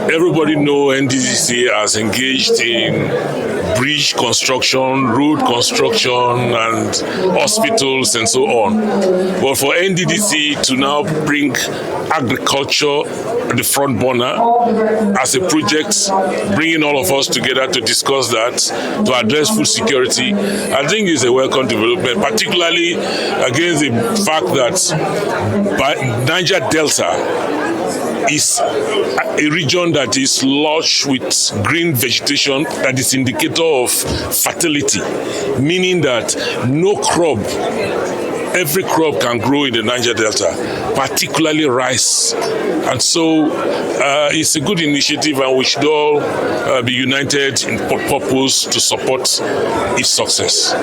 Everybody knows Nddc has engaged in bridge construction, road construction, and hospitals and so on. But for Nddc to now bring agriculture at the front burner as a project, bringing all of us together to discuss that, to address food security, I think is a welcome development, particularly against the fact that Niger Delta is a region that is lush with green vegetation that is indicator of fertility, meaning that every crop can grow in the Niger Delta, particularly rice. And so it's a good initiative and we should all be united in purpose to support its success.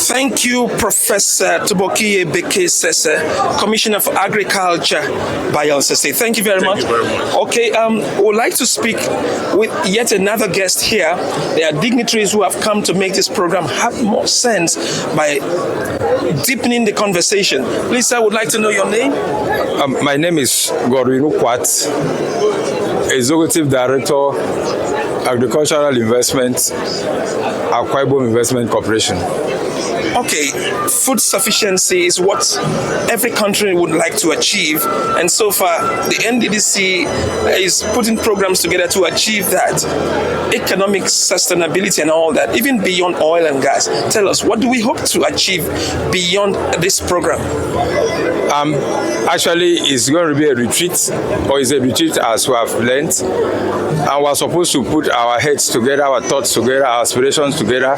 Thank you, Professor Tuboki Beke Sese, Commissioner for Agriculture, Bayelsa State. Thank you very much. Okay, we would like to speak with yet another guest here. There are dignitaries who have come to make this program have more sense by deepening the conversation. Please, sir, I would like to know your name. My name is Godwin Ukwat, Executive Director, Agricultural Investment, Akwa Ibom Investment Corporation. Okay, food sufficiency is what every country would like to achieve, and so far the NDDC is putting programs together to achieve that. Economic sustainability and all that, even beyond oil and gas. Tell us, what do we hope to achieve beyond this program? Actually, it's going to be a retreat, or is a retreat as we have learned. And we're supposed to put our heads together, our thoughts together, our aspirations together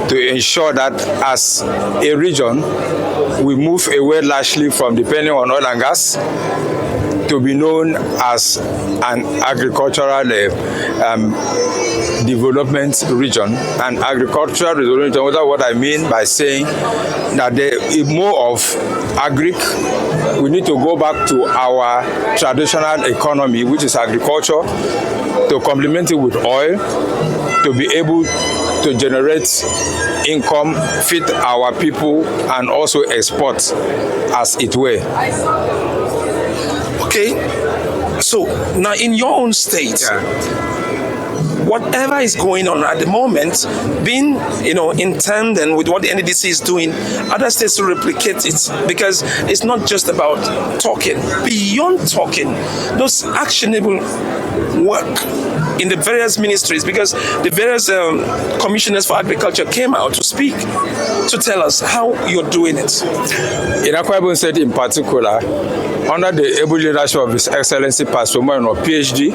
to ensure that as a region, we move away largely from depending on oil and gas to be known as an agricultural development region. And agricultural development region, what I mean by saying that more of agric, we need to go back to our traditional economy, which is agriculture, to complement it with oil, to be able to generate income, feed our people, and also export as it were. Okay, so now in your own state, whatever is going on at the moment, being in tandem with what the NDC is doing, other states to replicate it, because it's not just about talking. Beyond talking, those actionable work in the various ministries, because the various commissioners for agriculture came out to speak, to tell us how you're doing it. In Akwa Ibom State in particular, under the able leadership of His Excellency Pastor Moyo, PhD,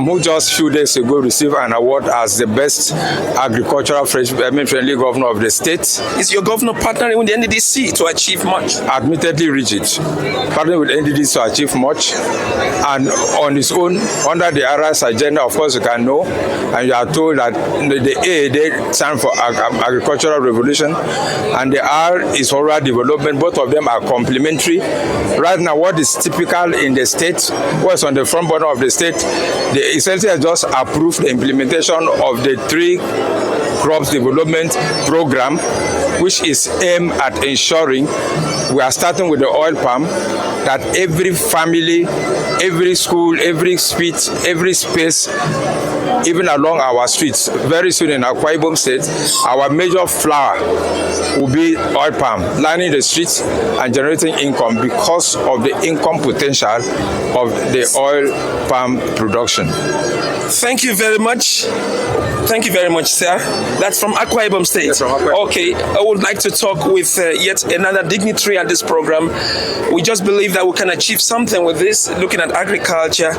who just a few days ago received an award as the best agricultural friendly governor of the state. Is your governor partnering with the NDDC to achieve much? Admittedly rigid. Partnering with NDDC to achieve much. And on its own, under the RS agenda, of course, you can know, and you are told that the A, they stand for agricultural revolution, and the R is rural development. Both of them are complementary. Right now, what is typical in the state, what's on the front border of the state, the Excellency has just approved the implementation of the 3 crops development program, which is aimed at ensuring, we are starting with the oil palm, that every family, every school, every street, every space, even along our streets, very soon in Akwa Ibom State, our major flower will be oil palm, lining the streets and generating income because of the income potential of the oil palm production. Thank you very much. Thank you very much, sir. That's from Akwa Ibom State. Yes, from Akwa Ibom. Okay, I would like to talk with yet another dignitary at this program. We just believe that we can achieve something with this, looking at agriculture,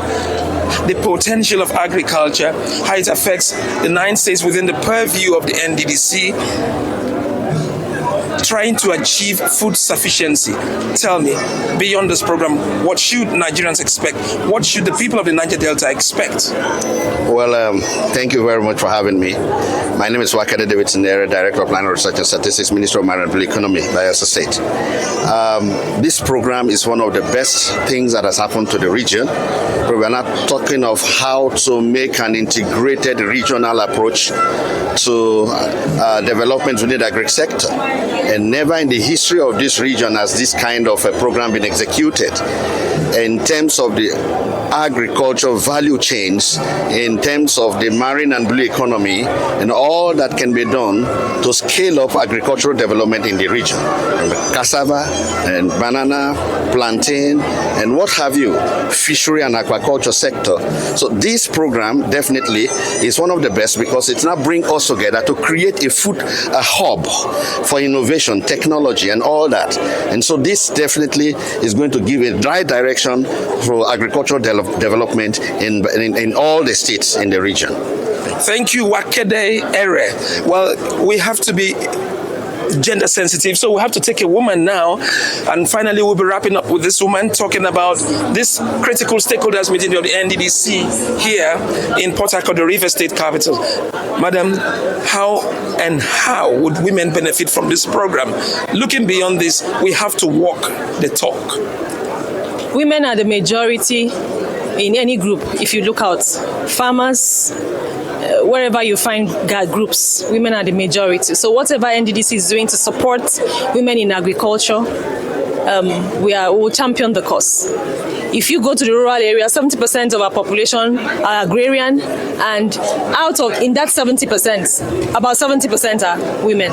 the potential of agriculture, how it affects the 9 states within the purview of the NDDC, trying to achieve food sufficiency. Tell me, beyond this program, what should Nigerians expect? What should the people of the Niger Delta expect? Well, thank you very much for having me. My name is Wakede David Sindere, Director of Planning Research and Statistics, Minister of Marine and Economy, Bayelsa State. This program is one of the best things that has happened to the region. But we're not talking of how to make an integrated regional approach to development within the agri sector. And never in the history of this region has this kind of a program been executed in terms of the agricultural value chains, in terms of the marine and blue economy, and all that can be done to scale up agricultural development in the region. Cassava and banana, plantain, and what have you, fishery and aquaculture sector. So this program definitely is one of the best because it's now bring us together to create a hub for innovation, technology, and all that. And so this definitely is going to give a right direction for agricultural development in all the states in the region. Thank you, Wakede Ere. Well, we have to be gender sensitive, so we have to take a woman now, and finally we'll be wrapping up with this woman talking about this critical stakeholders meeting of the NDDC here in Port Harcourt, the River State capital. Madam, how would women benefit from this program? Looking beyond this, we have to walk the talk. Women are the majority in any group, if you look out, farmers, wherever you find groups, women are the majority. So whatever NDDC is doing to support women in agriculture, we will champion the cause. If you go to the rural area, 70% of our population are agrarian, and in that 70%, about 70% are women.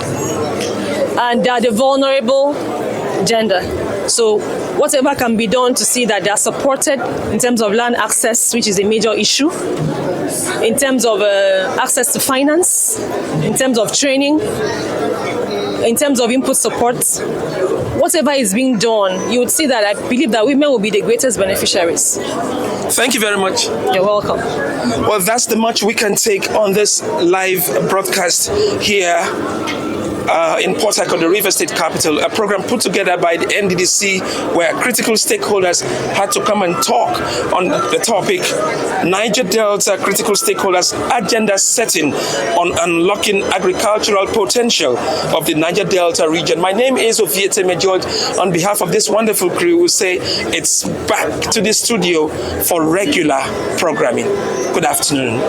And they are the vulnerable gender. So whatever can be done to see that they are supported in terms of land access, which is a major issue, in terms of access to finance, in terms of training, in terms of input support, whatever is being done, you would see that I believe that women will be the greatest beneficiaries. Thank you very much. You're welcome. Well, that's the much we can take on this live broadcast here in Port Harcourt, the River State capital, a program put together by the Nddc where critical stakeholders had to come and talk on the topic Niger Delta Critical Stakeholders Agenda Setting on Unlocking Agricultural Potential of the Niger Delta region. My name is Oviete George. On behalf of this wonderful crew, we say it's back to the studio for regular programming. Good afternoon.